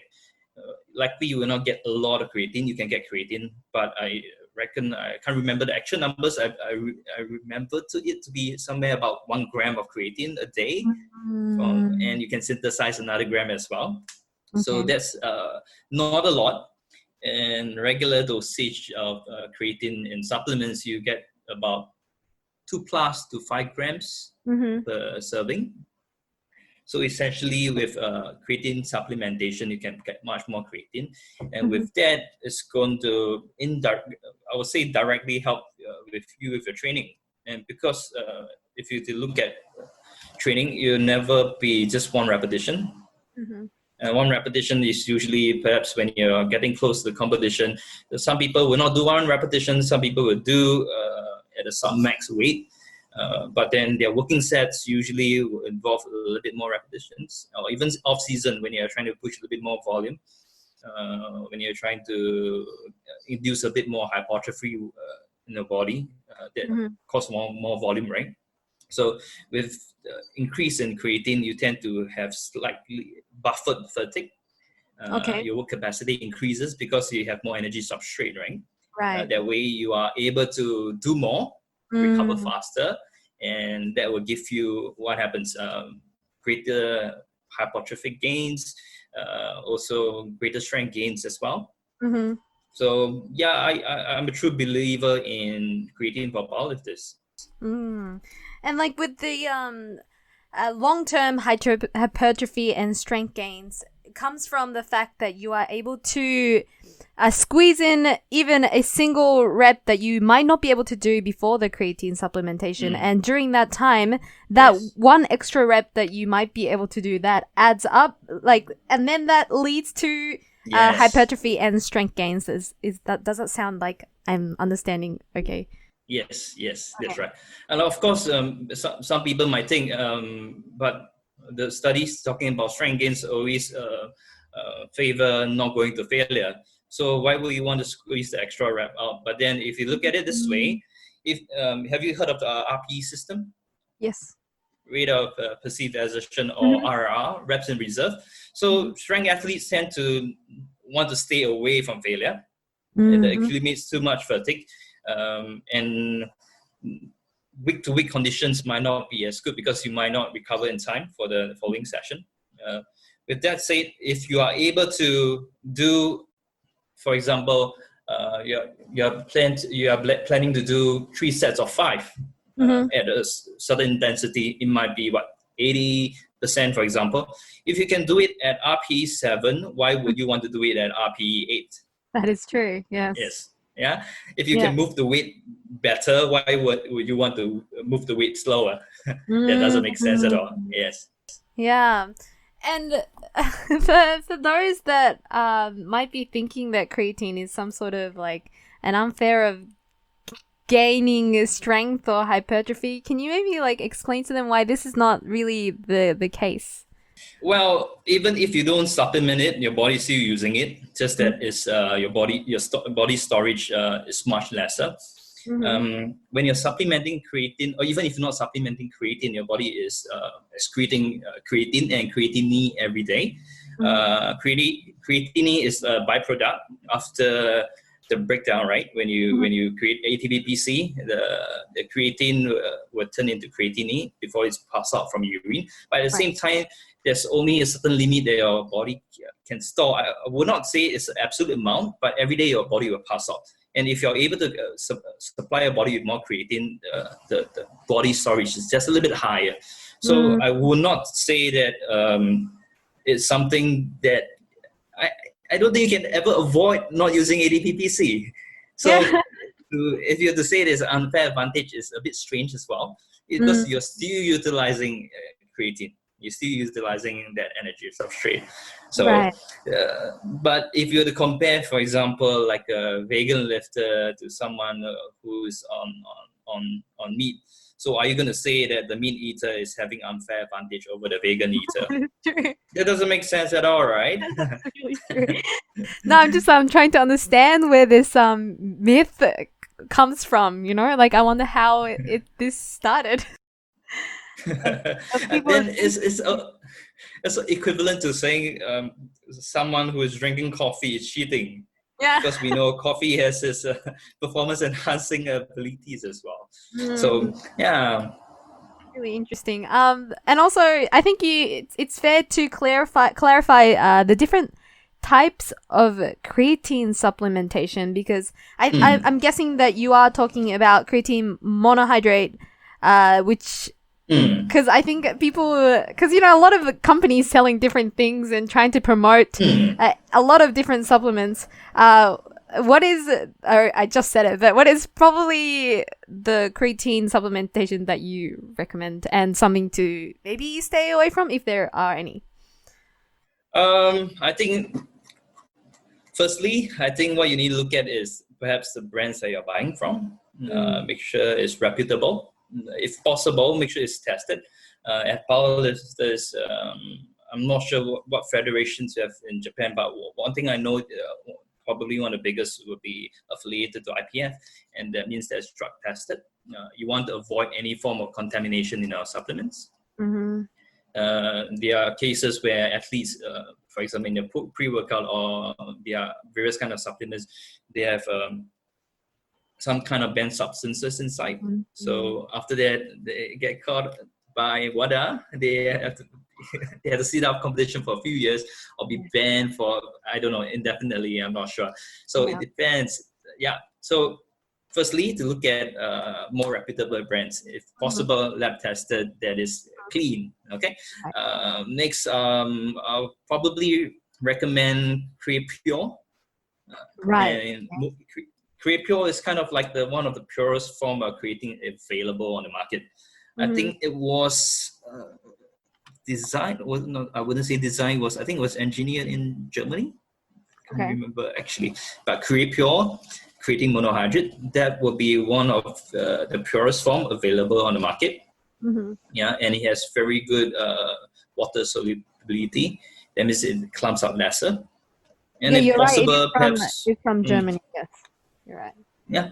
likely you will not get a lot of creatine. You can get creatine, but I reckon, I can't remember the actual numbers. I remember it to be somewhere about 1 gram of creatine a day, and you can synthesize another gram as well. So that's not a lot. And regular dosage of creatine in supplements, you get about 2+ to 5 grams per serving. So essentially with creatine supplementation, you can get much more creatine. And with that, it's going to, I would say, directly help with your training. And because if you look at training, you'll never be just one repetition. One repetition is usually perhaps when you're getting close to the competition. Some people will not do one repetition. Some people will do at a sub-max weight. But then their working sets usually will involve a little bit more repetitions, or even off-season when you're trying to push a little bit more volume, when you're trying to induce a bit more hypertrophy in the body, that cause more volume, right? So with increase in creatine, you tend to have slightly buffered fatigue. Your work capacity increases because you have more energy substrate, right? Right. That way you are able to do more, recover faster, and that will give you what happens, greater hypertrophic gains, also greater strength gains as well. So yeah, I'm a true believer in creatine for powerlifters. And like with the long-term hypertrophy and strength gains, comes from the fact that you are able to squeeze in even a single rep that you might not be able to do before the creatine supplementation. And during that time, that one extra rep that you might be able to do, that adds up, and then that leads to hypertrophy and strength gains. Does that sound like I'm understanding? Okay. Yes, that's right. And of course, some people might think, but the studies talking about strength gains always favor not going to failure. So why would you want to squeeze the extra rep out? But then if you look at it this way, have you heard of the RPE system? Yes. Rate of perceived exertion, or RR, reps in reserve. So strength athletes tend to want to stay away from failure. It accumulates too much fatigue. And week-to-week conditions might not be as good because you might not recover in time for the following session. With that said, if you are able to do, for example, you are planning to do 3 sets of 5 at a certain intensity, it might be 80%, for example. If you can do it at RPE 7, why would you want to do it at RPE 8? That is true. Yes. Yeah. If you can move the weight better, why would you want to move the weight slower? That doesn't make sense at all. Yes. Yeah. And for those that might be thinking that creatine is some sort of like an unfair of gaining strength or hypertrophy, can you maybe like explain to them why this is not really the case? Well, even if you don't supplement it, your body's still using it. Just that is your body storage is much lesser. When you're supplementing creatine, or even if you're not supplementing creatine, your body is excreting creatine and creatine every day. Creatine is a byproduct after the breakdown, right? When you create ATP-PC, the creatine will turn into creatine before it's passed out from urine. But at the same time, there's only a certain limit that your body can store. I would not say it's an absolute amount, but every day your body will pass out. And if you're able to supply your body with more creatine, the body storage is just a little bit higher. So I would not say that it's something that I don't think you can ever avoid not using ATP-PC. So if you have to say there's an unfair advantage, is a bit strange as well, because you're still utilizing creatine. You're still utilizing that energy substrate. So, but if you were to compare, for example, like a vegan lifter to someone who's on meat, so are you going to say that the meat eater is having unfair advantage over the vegan eater? That doesn't make sense at all, right? That's really true. No, I'm trying to understand where this myth comes from. You know, like I wonder how this started. Then it's equivalent to saying someone who is drinking coffee is cheating. Because we know coffee has its performance enhancing abilities as well. So really interesting. And also I think it's fair to clarify the different types of creatine supplementation, because I'm guessing that you are talking about creatine monohydrate, which because I think because a lot of companies selling different things and trying to promote a lot of different supplements. What is, I just said it, but what is probably the creatine supplementation that you recommend, and something to maybe stay away from if there are any? I think firstly, what you need to look at is perhaps the brands that you're buying from. Make sure it's reputable. If possible, make sure it's tested. At Powerlifters, I'm not sure what federations you have in Japan, but one thing I know, probably one of the biggest would be affiliated to IPF, and that means that's drug tested. You want to avoid any form of contamination in our supplements. There are cases where athletes, for example, in their pre-workout or there are various kind of supplements, they have some kind of banned substances inside. So after that, they get caught by WADA. They have to sit out competition for a few years or be banned for, I don't know, indefinitely. I'm not sure. So it depends. So firstly, to look at more reputable brands, if possible, lab tested, that is clean. Okay. Right. Next, I'll probably recommend Creapure. Right. And Creapure is kind of like one of the purest form of creatine available on the market. I think it was designed. I wouldn't say design. I think it was engineered in Germany. I can't remember actually. But Creapure, creatine monohydrate, that will be one of the purest form available on the market. Yeah, and it has very good water solubility. That means it clumps up lesser. And if possible, perhaps it's from Germany. Yes, you're right. Yeah,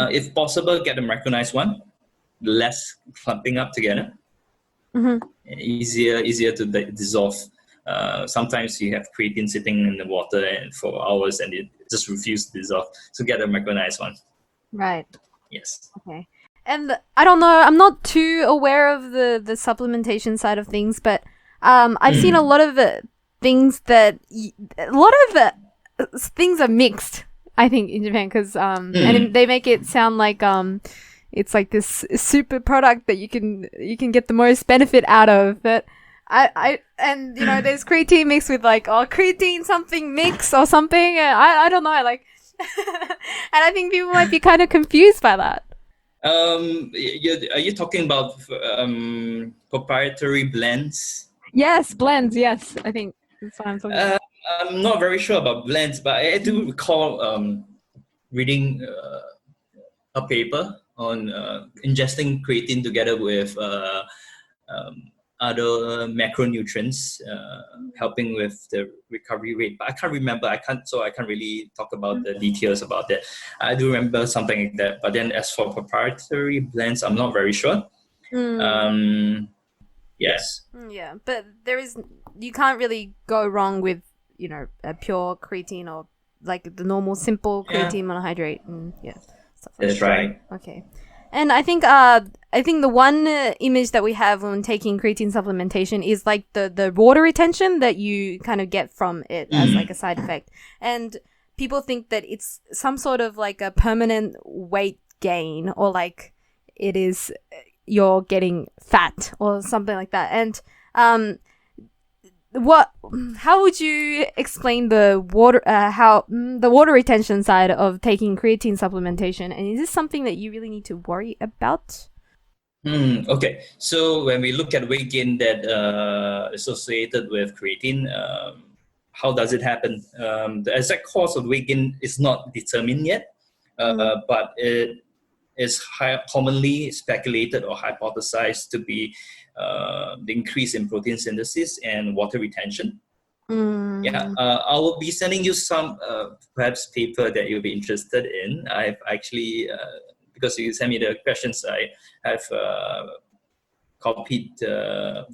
if possible, get them recognized one, less clumping up together. Easier to dissolve. Sometimes you have creatine sitting in the water for hours and it just refuses to dissolve. So get a micronized one. Right. Yes. Okay. And I don't know, I'm not too aware of the supplementation side of things, but I've seen a lot of things that things are mixed, I think, in Japan, because and they make it sound like it's like this super product that you can get the most benefit out of. But and you know, there's creatine mixed with like creatine something mix or something. I don't know, like, and I think people might be kind of confused by that. Are you talking about proprietary blends? Yes, blends. Yes, I think that's what I'm talking about. I'm not very sure about blends, but I do recall reading a paper on ingesting creatine together with other macronutrients, helping with the recovery rate. But I can't remember. I can't really talk about the details about that. I do remember something like that. But then as for proprietary blends, I'm not very sure. Yes. Yeah, but you can't really go wrong with, you know, a pure creatine or like the normal simple creatine monohydrate and stuff like that's right. Okay. And I think the one image that we have when taking creatine supplementation is like the water retention that you kind of get from it as like a side effect. And people think that it's some sort of like a permanent weight gain, or like it is you're getting fat or something like that. And how would you explain the water retention side of taking creatine supplementation, and is this something that you really need to worry about? Okay, so when we look at weight gain that associated with creatine, how does it happen? The exact cause of weight gain is not determined yet, but it is commonly speculated or hypothesized to be the increase in protein synthesis and water retention. I will be sending you some perhaps paper that you'll be interested in. I've actually because you sent me the questions, I have copied the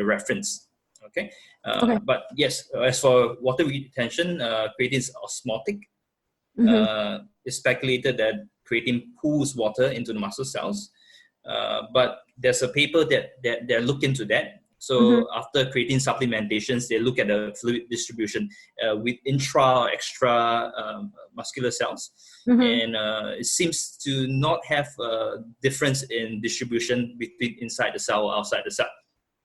reference. Okay. But yes, as for water retention, creatine is osmotic. It's speculated that creatine pulls water into the muscle cells. But there's a paper that look into that. So after creatine supplementations, they look at the fluid distribution with intra or extra muscular cells. And it seems to not have a difference in distribution between inside the cell or outside the cell.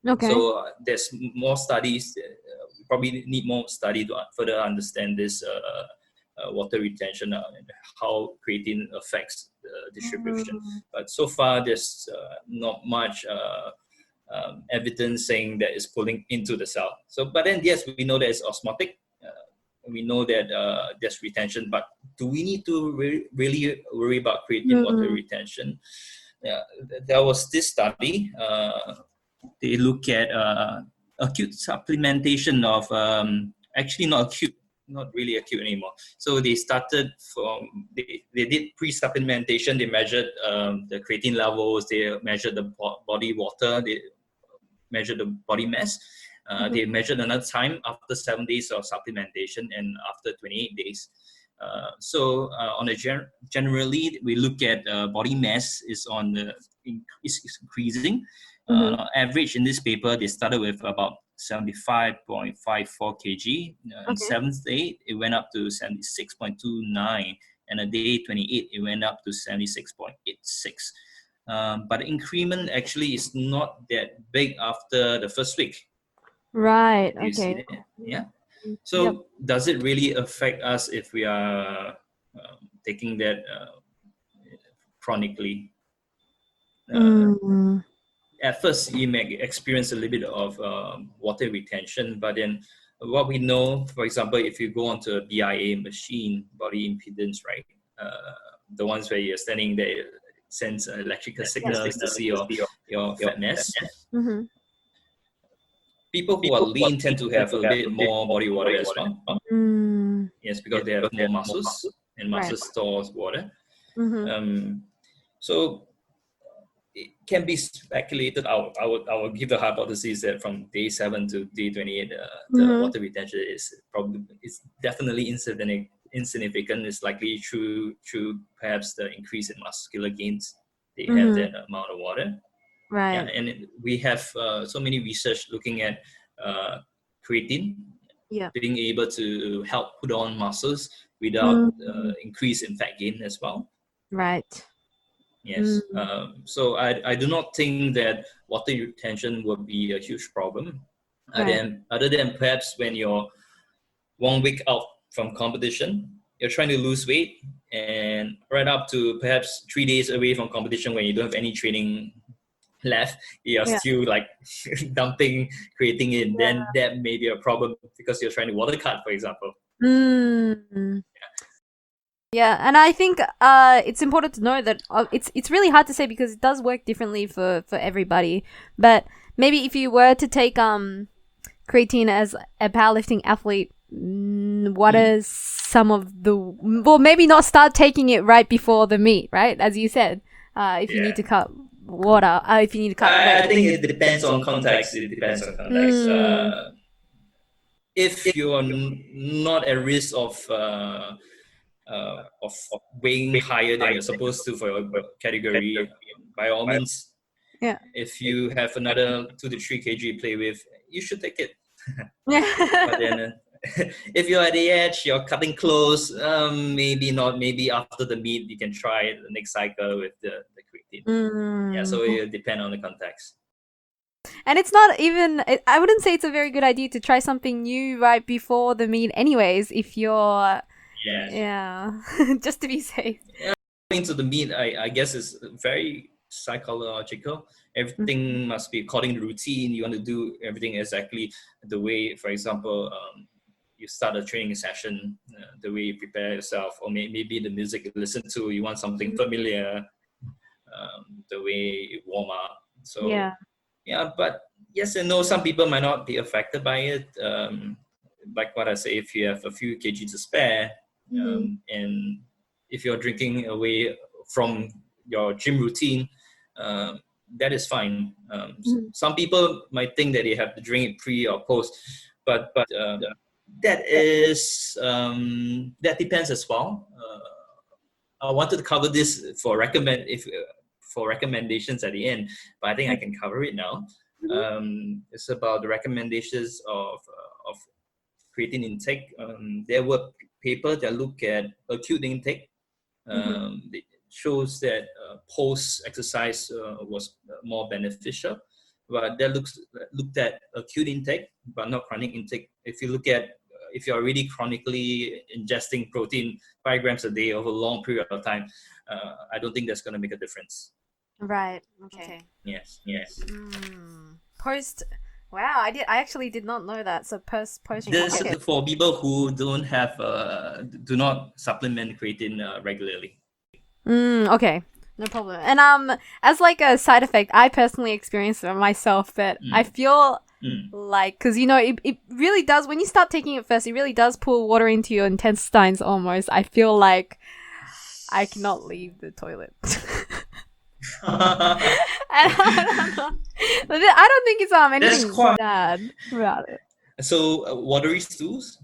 Okay. So there's more studies. We probably need more study to further understand this water retention and how creatine affects the distribution. But so far, there's not much evidence saying that it's pulling into the cell. So, but then yes, we know that it's osmotic. We know that there's retention, but do we need to really worry about creatine water retention? There was this study. They look at acute supplementation of actually not acute. Not really acute anymore. So they started they did pre-supplementation. They measured the creatine levels. They measured the body water. They measured the body mass. They measured another time after 7 days of supplementation and after 28 days. So on a generally, we look at body mass is is increasing. Average in this paper, they started with about 75.54 kg. On 7th day, it went up to 76.29, and on day 28, it went up to 76.86. but the increment actually is not that big after the first week. Right. You see Okay. that? Yeah. So does it really affect us if we are taking that chronically? At first, you may experience a little bit of water retention, but then what we know, for example, if you go onto a BIA machine, body impedance, right? The ones where you're standing there, it sends electrical signals to see your fat mass. People who are lean tend to have a bit more body water as well. Yes, because they have more muscles, and muscles stores water. So it can be speculated. I would give the hypothesis that from day 7 to day 28, the water retention is definitely insignificant. It's likely through perhaps the increase in muscular gains. They have that amount of water. Right. Yeah, and we have so many research looking at creatine being able to help put on muscles without increase in fat gain as well. Right. Yes. So I do not think that water retention would be a huge problem. Other than perhaps when you're 1 week out from competition, you're trying to lose weight, and right up to perhaps 3 days away from competition when you don't have any training left, you're still like dumping creatine in, then that may be a problem because you're trying to water cut, for example. Yeah, and I think it's important to know that it's really hard to say because it does work differently for everybody. But maybe if you were to take creatine as a powerlifting athlete, what is some of the... Well, maybe not start taking it right before the meet, right? As you said, if you need to cut water, if you need to cut... I think it depends on context. If you are not at risk of weighing higher than you're supposed to for your category, by all means, if you have another 2 to 3 kg to play with, you should take it. But then if you're at the edge, you're cutting close, maybe not. Maybe after the meet, you can try the next cycle with the creatine. Yeah, so it depends on the context. And it's not even... I wouldn't say it's a very good idea to try something new right before the meet anyways, if you're... just to be safe. Going to the meet, I guess, is very psychological. Everything must be according to routine. You want to do everything exactly the way, for example, you start a training session, the way you prepare yourself, or maybe the music you listen to, you want something familiar, the way you warm up. So, but yes and no, some people might not be affected by it. Like what I say, if you have a few kg to spare, and if you're drinking away from your gym routine, that is fine. Some people might think that they have to drink it pre or post, but that depends as well. I wanted to cover this for recommendations at the end, but I think I can cover it now. It's about the recommendations of creatine intake. There were papers that look at acute intake. It shows that post-exercise was more beneficial, but that looked at acute intake, but not chronic intake. If you look at if you're already chronically ingesting protein 5 grams a day over a long period of time, I don't think that's going to make a difference. Right. Okay. Yes. Post. Wow, I actually did not know that. So post. This is for people who do not supplement creatine regularly. Okay, no problem. And as like a side effect, I personally experienced it myself that I feel like, because it really does, when you start taking it first, it really does pull water into your intestines almost. I feel like I cannot leave the toilet. And I don't think it's anything bad about it. So watery stools?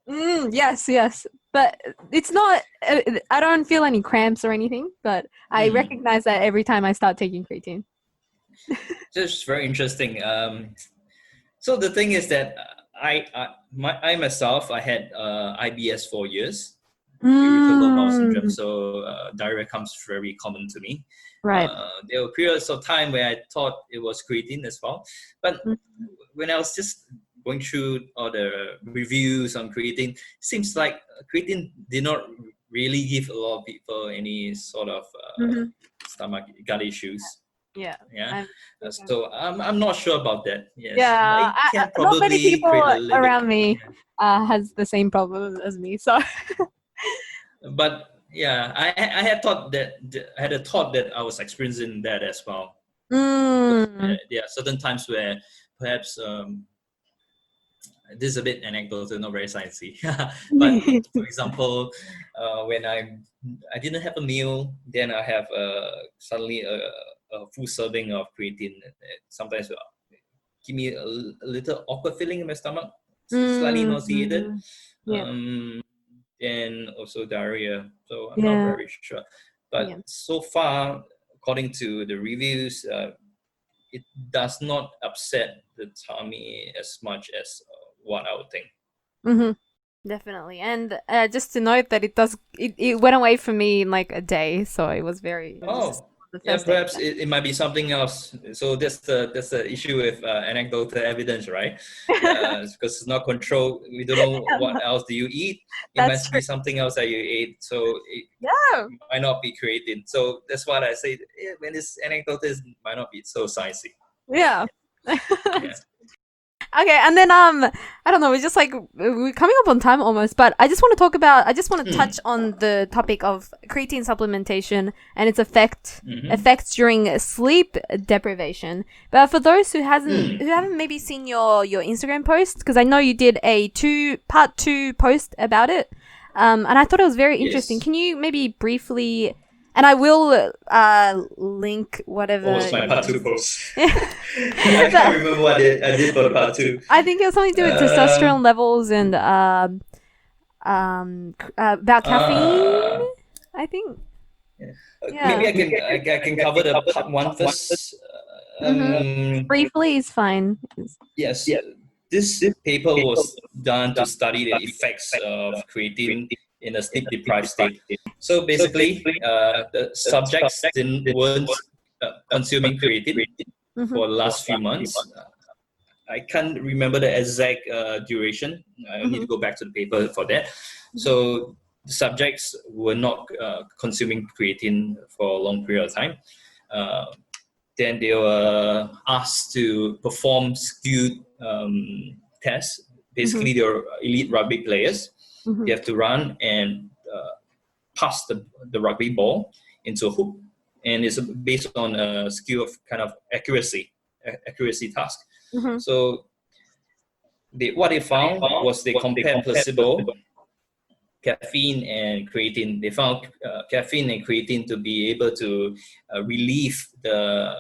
Yes. But it's not, I don't feel any cramps or anything, but I recognize that every time I start taking creatine. Just very interesting. So the thing is that I myself, I had IBS for years. irritable bowel syndrome. So diarrhea comes very common to me. Right. There were periods of time where I thought it was creatine as well. But when I was just going through all the reviews on creatine, seems like creatine did not really give a lot of people any sort of stomach gut issues. Yeah. So I'm not sure about that. Yes. Yeah. I can not many probably people create a little around me has the same problem as me. So. But yeah, I had thought that I had a thought that I was experiencing that as well. There are certain times where perhaps this is a bit anecdotal, not very sciencey. But for example, when I didn't have a meal, then I have suddenly a full serving of creatine. Sometimes give me a little awkward feeling in my stomach, slightly nauseated. And also diarrhea. So I'm not very sure. But so far, according to the reviews, it does not upset the tummy as much as what I would think. Definitely. And just to note that it went away from me in like a day. So it was very... perhaps it might be something else. So that's the issue with anecdotal evidence, right? Because it's not controlled. We don't know what else do you eat. It must be something else that you ate. So it might not be creatine. So that's what I say. When it's anecdotal, it might not be so sciencey. Yeah. Okay, and then I don't know, we're just like we're coming up on time almost, but I just want to touch on the topic of creatine supplementation and its effects during sleep deprivation. But for those who haven't maybe seen your Instagram post, because I know you did a part 2 post about it, and I thought it was very interesting. Yes. Can you maybe briefly? And I will link whatever. What was my part 2 post? I can't remember what I did for the part 2. I think it was something to do with testosterone levels and about caffeine. I think. Maybe I can cover the part 1 first. Briefly is fine. Yes. This paper was done to study the effects of creatine in a sleep-deprived state. So basically, the subjects weren't consuming creatine for the last few months. I can't remember the exact duration. I need to go back to the paper for that. So the subjects were not consuming creatine for a long period of time. Then they were asked to perform skewed tests. Basically, they were elite rugby players. You have to run and pass the rugby ball into a hoop, and it's based on a skill of kind of accuracy task. So what they found was they compared placebo, caffeine, and creatine. They found caffeine and creatine to be able to relieve the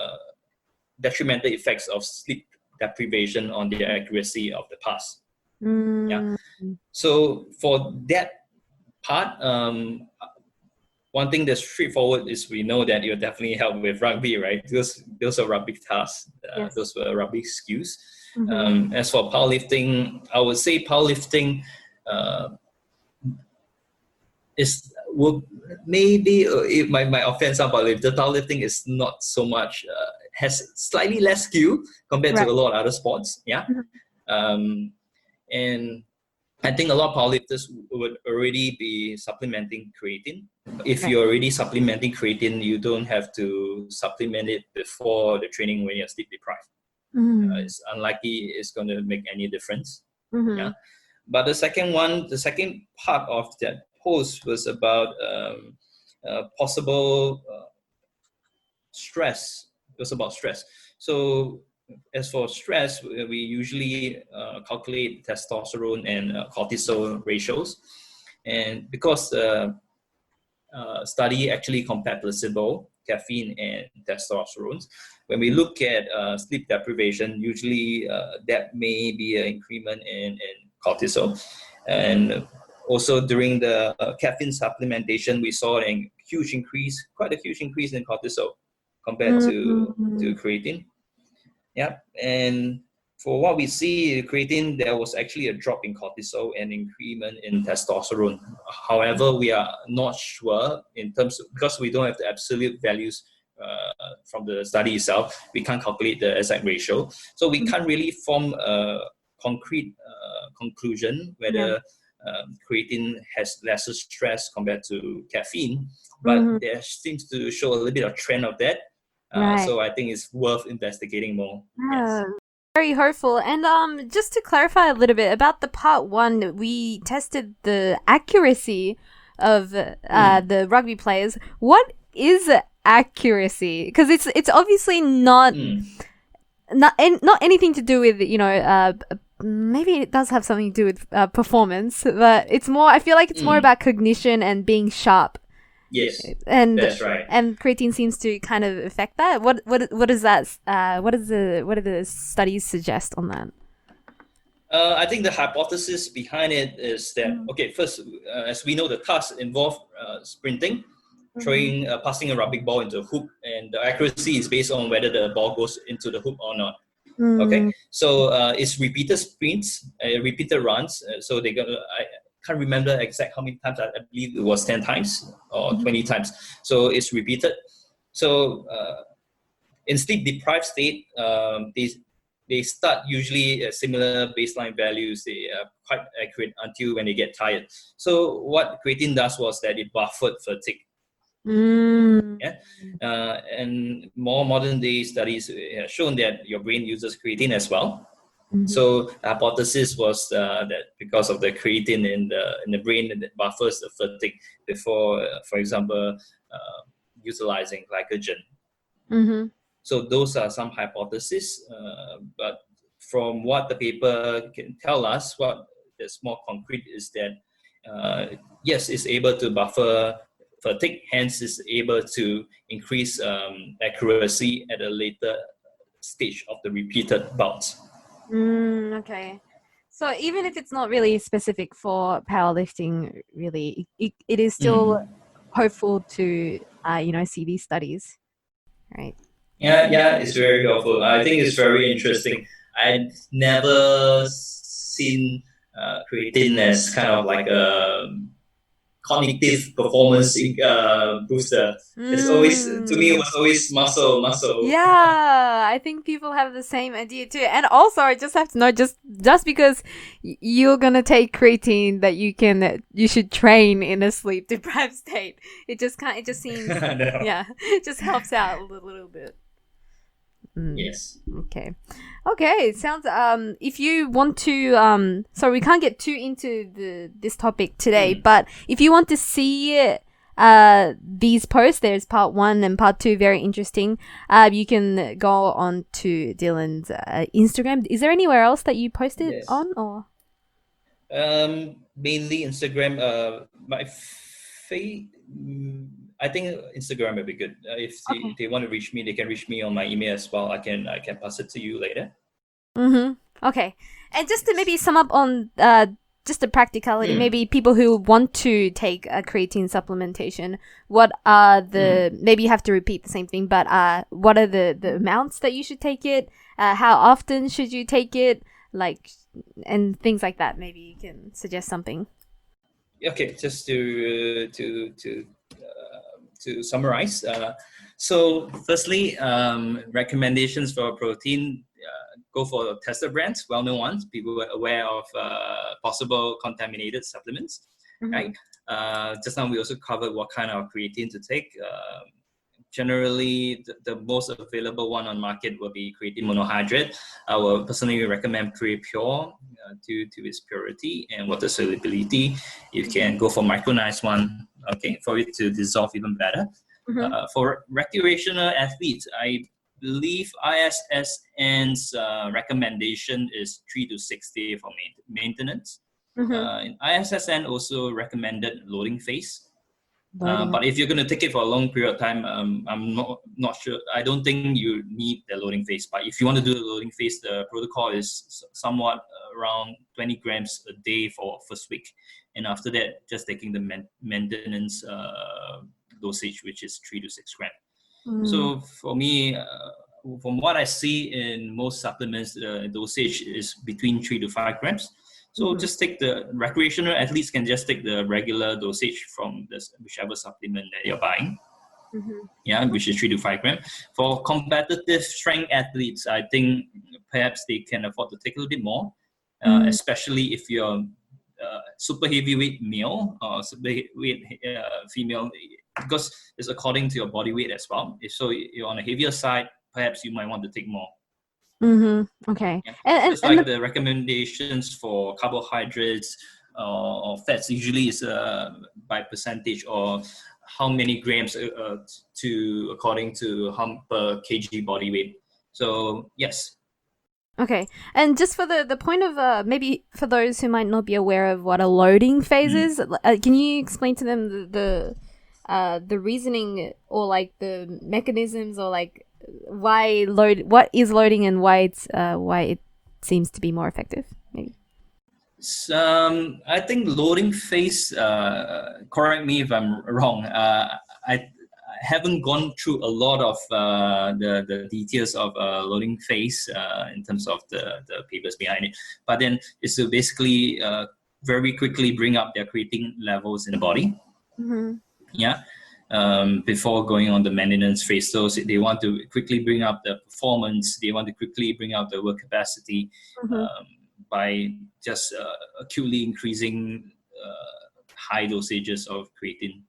detrimental effects of sleep deprivation on the accuracy of the pass. So for that part, one thing that's straightforward is we know that it will definitely help with rugby, right? Those are rugby tasks. Those were rugby skills. As for powerlifting, I would say powerlifting maybe it might offend some powerlifting. Powerlifting is not so much, has slightly less skill compared to a lot of other sports. And I think a lot of powerlifters would already be supplementing creatine. If you're already supplementing creatine, you don't have to supplement it before the training when you're sleep deprived. It's unlikely it's going to make any difference. But the second part of that post was about possible stress. It was about stress. So as for stress, we usually calculate testosterone and cortisol ratios. And because the study actually compared placebo, caffeine, and testosterone, when we look at sleep deprivation, usually that may be an increment in cortisol. And also during the caffeine supplementation, we saw quite a huge increase in cortisol compared to creatine. And for what we see, creatine, there was actually a drop in cortisol and increment in testosterone However, we are not sure in terms of, because we don't have the absolute values from the study itself. We can't calculate the exact ratio, so we can't really form a concrete conclusion whether creatine has lesser stress compared to caffeine, but there seems to show a little bit of trend of that. So I think it's worth investigating more. Yes. Very hopeful. And just to clarify a little bit about the part 1, we tested the accuracy of the rugby players. What is accuracy? Because it's obviously not anything to do with, you know, maybe it does have something to do with performance, but it's more, I feel like it's more about cognition and being sharp. Yes, and that's right. And creatine seems to kind of affect that. What is that? What do the studies suggest on that? I think the hypothesis behind it is that first, as we know, the task involved sprinting, throwing, passing a rugby ball into a hoop, and the accuracy is based on whether the ball goes into the hoop or not. Okay, so it's repeated sprints, repeated runs. So they got. I can't remember exact how many times. I believe it was 10 times or 20 times. So it's repeated. So in sleep deprived state, they start usually at similar baseline values. They are quite accurate until when they get tired. So what creatine does was that it buffered fatigue. And more modern day studies have shown that your brain uses creatine as well. So the hypothesis was that because of the creatine in the brain, that buffers the fatigue before, for example, utilizing glycogen. So those are some hypotheses, but from what the paper can tell us, what is more concrete is that yes, it's able to buffer fatigue, hence is able to increase accuracy at a later stage of the repeated bouts. Okay. So even if it's not really specific for powerlifting, really, it is still hopeful to, see these studies, right? Yeah, it's very helpful. I think it's very interesting. I'd never seen creatine as kind of like a cognitive performance booster. It's always, to me, it was always muscle. Yeah, I think people have the same idea too. And also, I just have to know, just because you're gonna take creatine, that you should train in a sleep deprived state. It just seems, yeah, it just helps out a little bit. Yes. Okay. Sounds. If you want to, so we can't get too into this topic today, but if you want to see these posts, there's part 1 and part 2, very interesting. You can go on to Dylan's Instagram. Is there anywhere else that you posted on, or? Mainly Instagram. My I think Instagram would be good. If they want to reach me, they can reach me on my email as well. I can pass it to you later. Okay. And just to maybe sum up on just the practicality, maybe people who want to take a creatine supplementation, what are the, maybe you have to repeat the same thing, but what are the amounts that you should take it? How often should you take it? And things like that. Maybe you can suggest something. Okay, just to summarize. So firstly, recommendations for protein, go for tested brands, well-known ones, people are aware of possible contaminated supplements, right? Just now we also covered what kind of creatine to take. Generally, the most available one on market will be creatine monohydrate. I will personally recommend Pure due to its purity and water solubility. You can go for micronized one, okay, for it to dissolve even better. For recreational athletes, I believe ISSN's recommendation is 3 to 6 days for maintenance. ISSN also recommended loading phase. But if you're going to take it for a long period of time, I'm not sure. I don't think you need the loading phase. But if you want to do the loading phase, the protocol is somewhat around 20 grams a day for first week. And after that, just taking the maintenance dosage, which is 3 to 6 grams. So for me, from what I see in most supplements, the dosage is between 3 to 5 grams. So just take the recreational athletes can just take the regular dosage from this whichever supplement that you're buying. Which is 3 to 5 grams. For competitive strength athletes, I think perhaps they can afford to take a little bit more, especially if you're super heavyweight male or super weight female, because it's according to your body weight as well. If so, you're on a heavier side, perhaps you might want to take more. Okay. Yeah. And it's like the recommendations for carbohydrates or fats usually is by percentage or how many grams according to how per kg body weight. So yes. Okay. And just for the point of maybe for those who might not be aware of what a loading phase is, can you explain to them the reasoning or like the mechanisms or like what is loading and why it seems to be more effective? Maybe. I think loading phase, correct me if I'm wrong, I haven't gone through a lot of the details of loading phase in terms of the papers behind it, but then it's to basically very quickly bring up their creatine levels in the body. Before going on the maintenance phase. So they want to quickly bring up the performance, they want to quickly bring up the work capacity by just acutely increasing high dosages of creatine.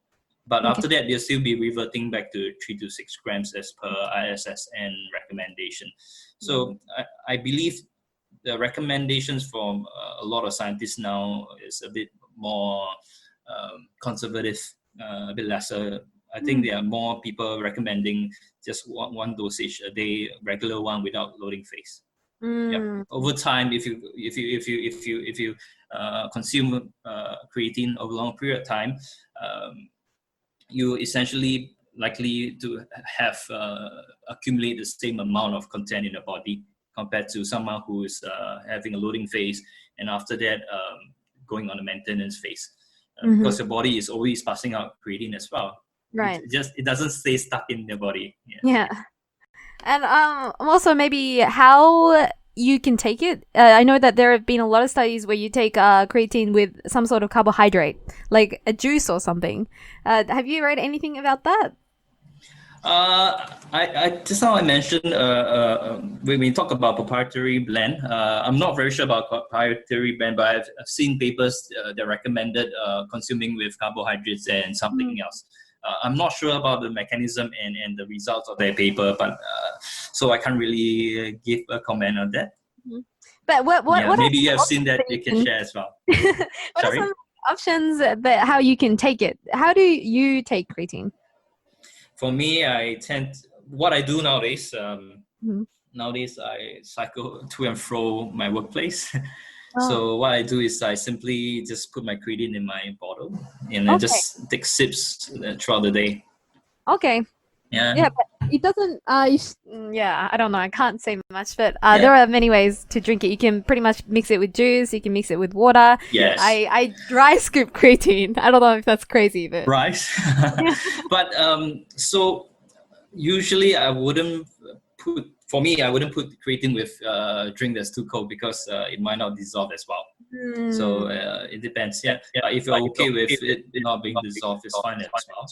But after that, they'll still be reverting back to 3 to 6 grams as per ISSN recommendation. So I believe the recommendations from a lot of scientists now is a bit more conservative, a bit lesser. I think there are more people recommending just one dosage a day, regular one without loading phase. Over time, if you consume creatine over a long period of time, you essentially likely to have accumulate the same amount of content in the body compared to someone who is having a loading phase and after that going on a maintenance phase. Because your body is always passing out creatine as well. Right. It doesn't stay stuck in your body. Yeah. And also maybe how you can take it. I know that there have been a lot of studies where you take creatine with some sort of carbohydrate, like a juice or something. Have you read anything about that? I just now I mentioned when we talk about proprietary blend, I'm not very sure about proprietary blend, but I've seen papers that recommended consuming with carbohydrates and something else. I'm not sure about the mechanism and the results of their paper, but so I can't really give a comment on that. But what maybe you have seen that you can share as well. What are some options that how you can take it? How do you take creatine? For me, what I do nowadays, nowadays I cycle to and fro my workplace. So what I do is I simply just put my creatine in my bottle and then just take sips throughout the day. Okay. Yeah, but it doesn't, I don't know, I can't say much, but there are many ways to drink it. You can pretty much mix it with juice, you can mix it with water. Yes. I dry scoop creatine. I don't know if that's crazy, but... Rice. But so usually I wouldn't put creatine with a drink that's too cold because it might not dissolve as well. So it depends. But if you're okay with it not being dissolved, it's fine as well.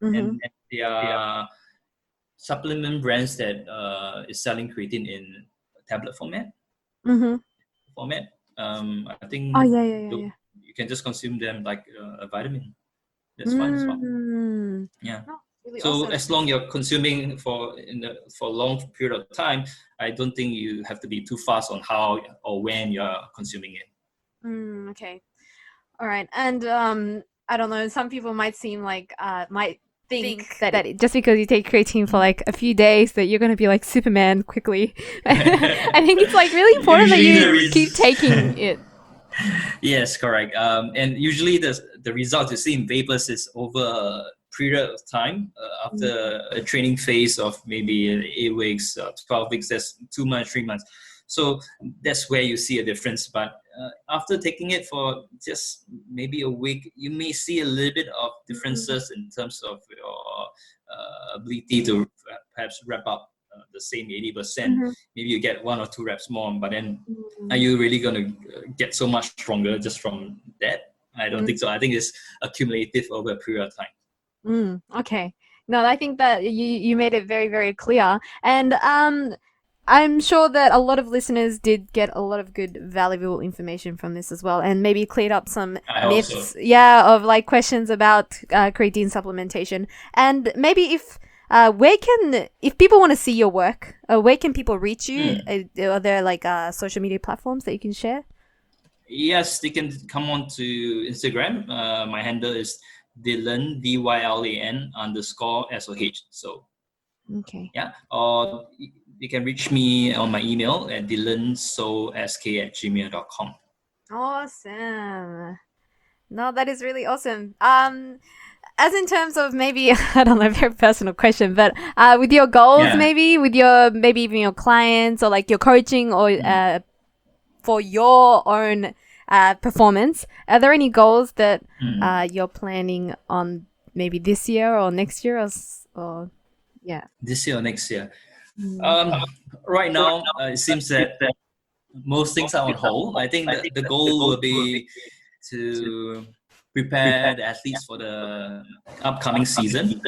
And there are supplement brands that is selling creatine in tablet format. I think you can just consume them like a vitamin. That's fine as well. Yeah. Really so awesome. As long you're consuming for a long period of time, I don't think you have to be too fast on how or when you're consuming it. Okay. All right. And I don't know, some people might think that just because you take creatine for like a few days that you're going to be like Superman quickly. I think it's like really important that you keep taking it. Yes, correct. And usually the result you see in papers is over a period of time after a training phase of maybe 8 weeks, 12 weeks, that's 2 months, 3 months. So that's where you see a difference. But after taking it for just maybe a week, you may see a little bit of differences in terms of your ability to perhaps wrap up the same 80%. Maybe you get 1 or 2 reps more, but then are you really going to get so much stronger just from that? I don't think so. I think it's accumulative over a period of time. Okay. No, I think that you made it very, very clear. And I'm sure that a lot of listeners did get a lot of good, valuable information from this as well, and maybe cleared up some myths, of like questions about creatine supplementation. And maybe if people want to see your work, where can people reach you? Are there like social media platforms that you can share? Yes, they can come on to Instagram. My handle is Dylan, DYLAN_SOH. So, okay. Yeah. Or you can reach me on my email at dylansosk@gmail.com. Awesome. No, that is really awesome. As in terms of maybe, I don't know, very personal question, but with your goals, maybe even your clients or like your coaching or for your own performance, are there any goals that you're planning on maybe this year or next year or This year or next year? Right now, it seems that most things are on hold. I think the goal will be to prepare the athletes for the upcoming season.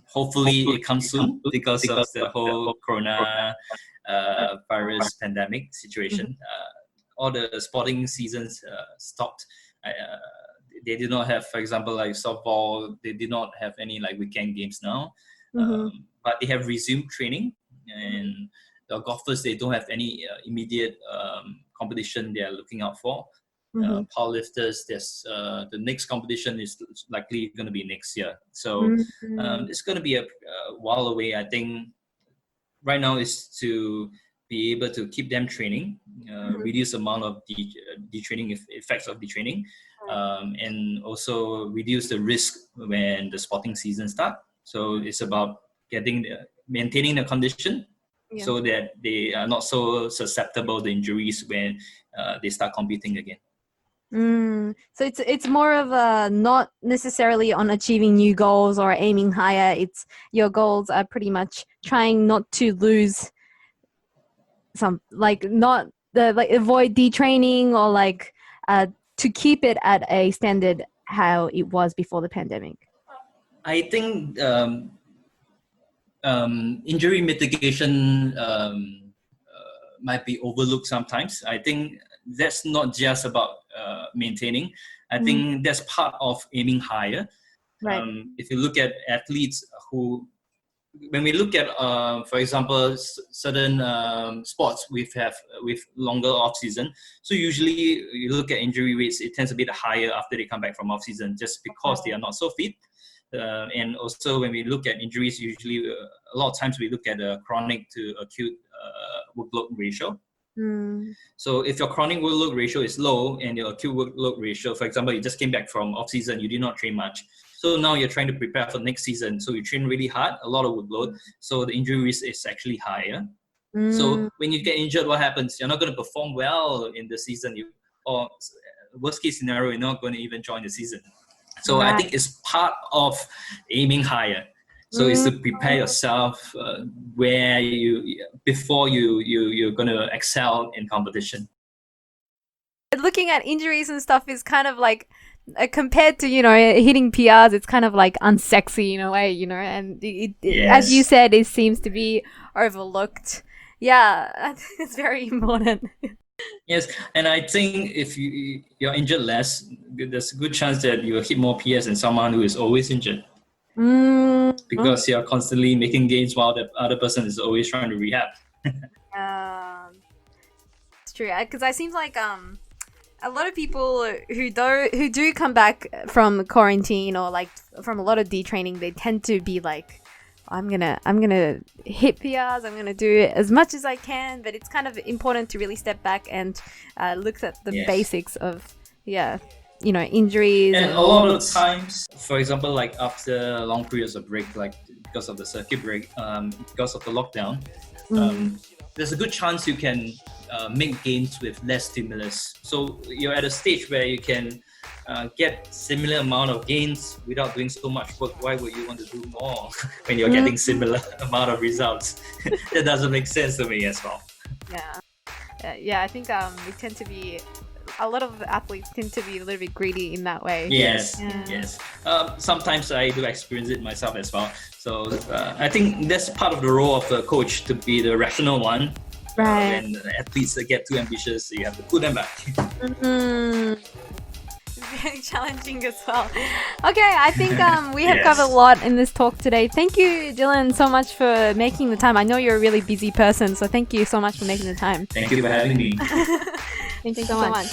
Hopefully it comes soon because of the whole corona virus pandemic situation. All the sporting seasons stopped. They did not have, for example, like softball, they did not have any like weekend games now. But they have resumed training, and the golfers, they don't have any immediate competition they are looking out for. Powerlifters, there's the next competition is likely going to be next year. So it's going to be a while away. I think right now is to be able to keep them training, reduce the amount of detraining effects of detraining, and also reduce the risk when the sporting season starts. So it's about maintaining the condition so that they are not so susceptible to injuries when they start competing again. So it's more of a not necessarily on achieving new goals or aiming higher. It's your goals are pretty much trying not to lose some, like not avoid detraining or like to keep it at a standard how it was before the pandemic. I think injury mitigation might be overlooked sometimes. I think that's not just about maintaining. I think that's part of aiming higher. Right. If you look at athletes who, when we look at, for example, certain sports with longer off season, so usually you look at injury rates, it tends to be higher after they come back from off season, just because they are not so fit. And also when we look at injuries, usually a lot of times we look at the chronic to acute workload ratio. So if your chronic workload ratio is low and your acute workload ratio, for example, you just came back from off season, you did not train much. So now you're trying to prepare for next season. So you train really hard, a lot of workload. So the injury risk is actually higher. So when you get injured, what happens? You're not going to perform well in the season. Or worst case scenario, you're not going to even join the season. So I think it's part of aiming higher. So it's to prepare yourself where before you're going to excel in competition. Looking at injuries and stuff is kind of like compared to, hitting PRs, it's kind of like unsexy in a way, and as you said, it seems to be overlooked. Yeah, it's very important. Yes, and I think if you're injured less, there's a good chance that you will hit more PS than someone who is always injured. Because you're constantly making gains while the other person is always trying to rehab. It's true, because it seems like a lot of people who do come back from quarantine or like from a lot of detraining, they tend to be like, I'm gonna hit PRs, I'm gonna do as much as I can, but it's kind of important to really step back and look at the basics of injuries. And a lot of times, for example, like after long periods of break, like because of the circuit break, because of the lockdown, there's a good chance you can make gains with less stimulus. So you're at a stage where you can get similar amount of gains without doing so much work, why would you want to do more when you're getting similar amount of results? That doesn't make sense to me as well. Yeah, I think we tend to be, a lot of athletes tend to be a little bit greedy in that way. Yes. Sometimes I do experience it myself as well. So I think that's part of the role of the coach, to be the rational one. Right. When athletes get too ambitious, you have to pull them back. Very challenging as well. Okay, I think we have covered a lot in this talk today. Thank you, Dylan, so much for making the time. I know you're a really busy person, so thank you so much for making the time. Thank you for having me. Thank you so much.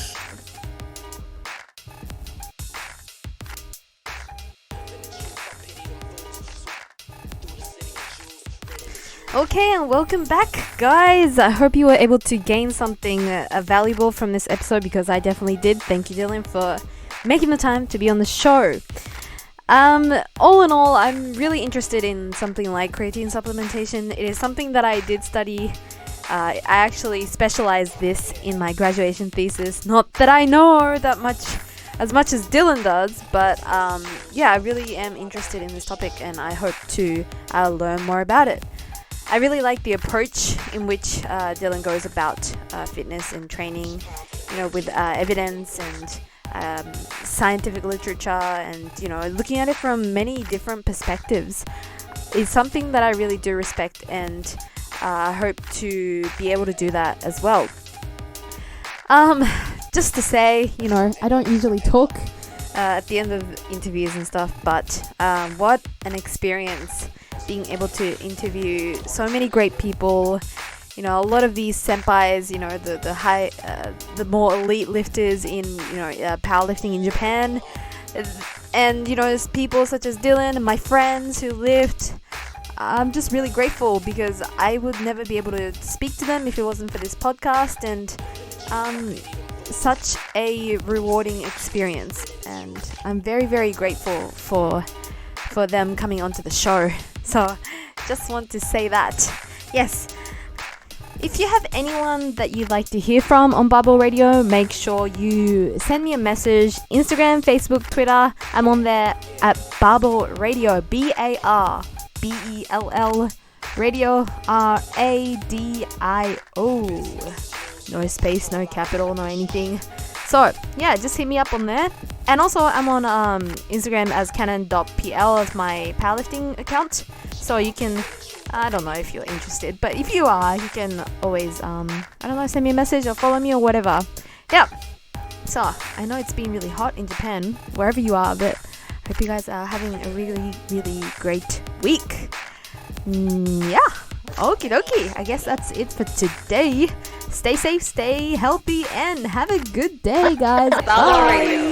Okay, and welcome back, guys. I hope you were able to gain something valuable from this episode, because I definitely did. Thank you, Dylan, for making the time to be on the show. All in all, I'm really interested in something like creatine supplementation. It is something that I did study. I actually specialized this in my graduation thesis. Not that I know that much as Dylan does, but I really am interested in this topic, and I hope to learn more about it. I really like the approach in which Dylan goes about fitness and training, with evidence and scientific literature, and looking at it from many different perspectives is something that I really do respect, and I hope to be able to do that as well. Just to say, I don't usually talk at the end of interviews and stuff, but what an experience being able to interview so many great people. A lot of these senpais, the more elite lifters in, powerlifting in Japan, and, people such as Dylan and my friends who lift. I'm just really grateful, because I would never be able to speak to them if it wasn't for this podcast, and such a rewarding experience, and I'm very, very grateful for them coming onto the show. So just want to say that. Yes. If you have anyone that you'd like to hear from on Barbell Radio, make sure you send me a message. Instagram, Facebook, Twitter. I'm on there at Barbell Radio. BARBELL Radio. RADIO. No space, no capital, no anything. So yeah, just hit me up on there. And also I'm on Instagram as canon.pl as my powerlifting account. So you can, I don't know if you're interested, but if you are, you can always, send me a message or follow me or whatever. Yeah. So I know it's been really hot in Japan, wherever you are, but I hope you guys are having a really, really great week. Yeah. Okie dokie. I guess that's it for today. Stay safe, stay healthy, and have a good day, guys. Bye.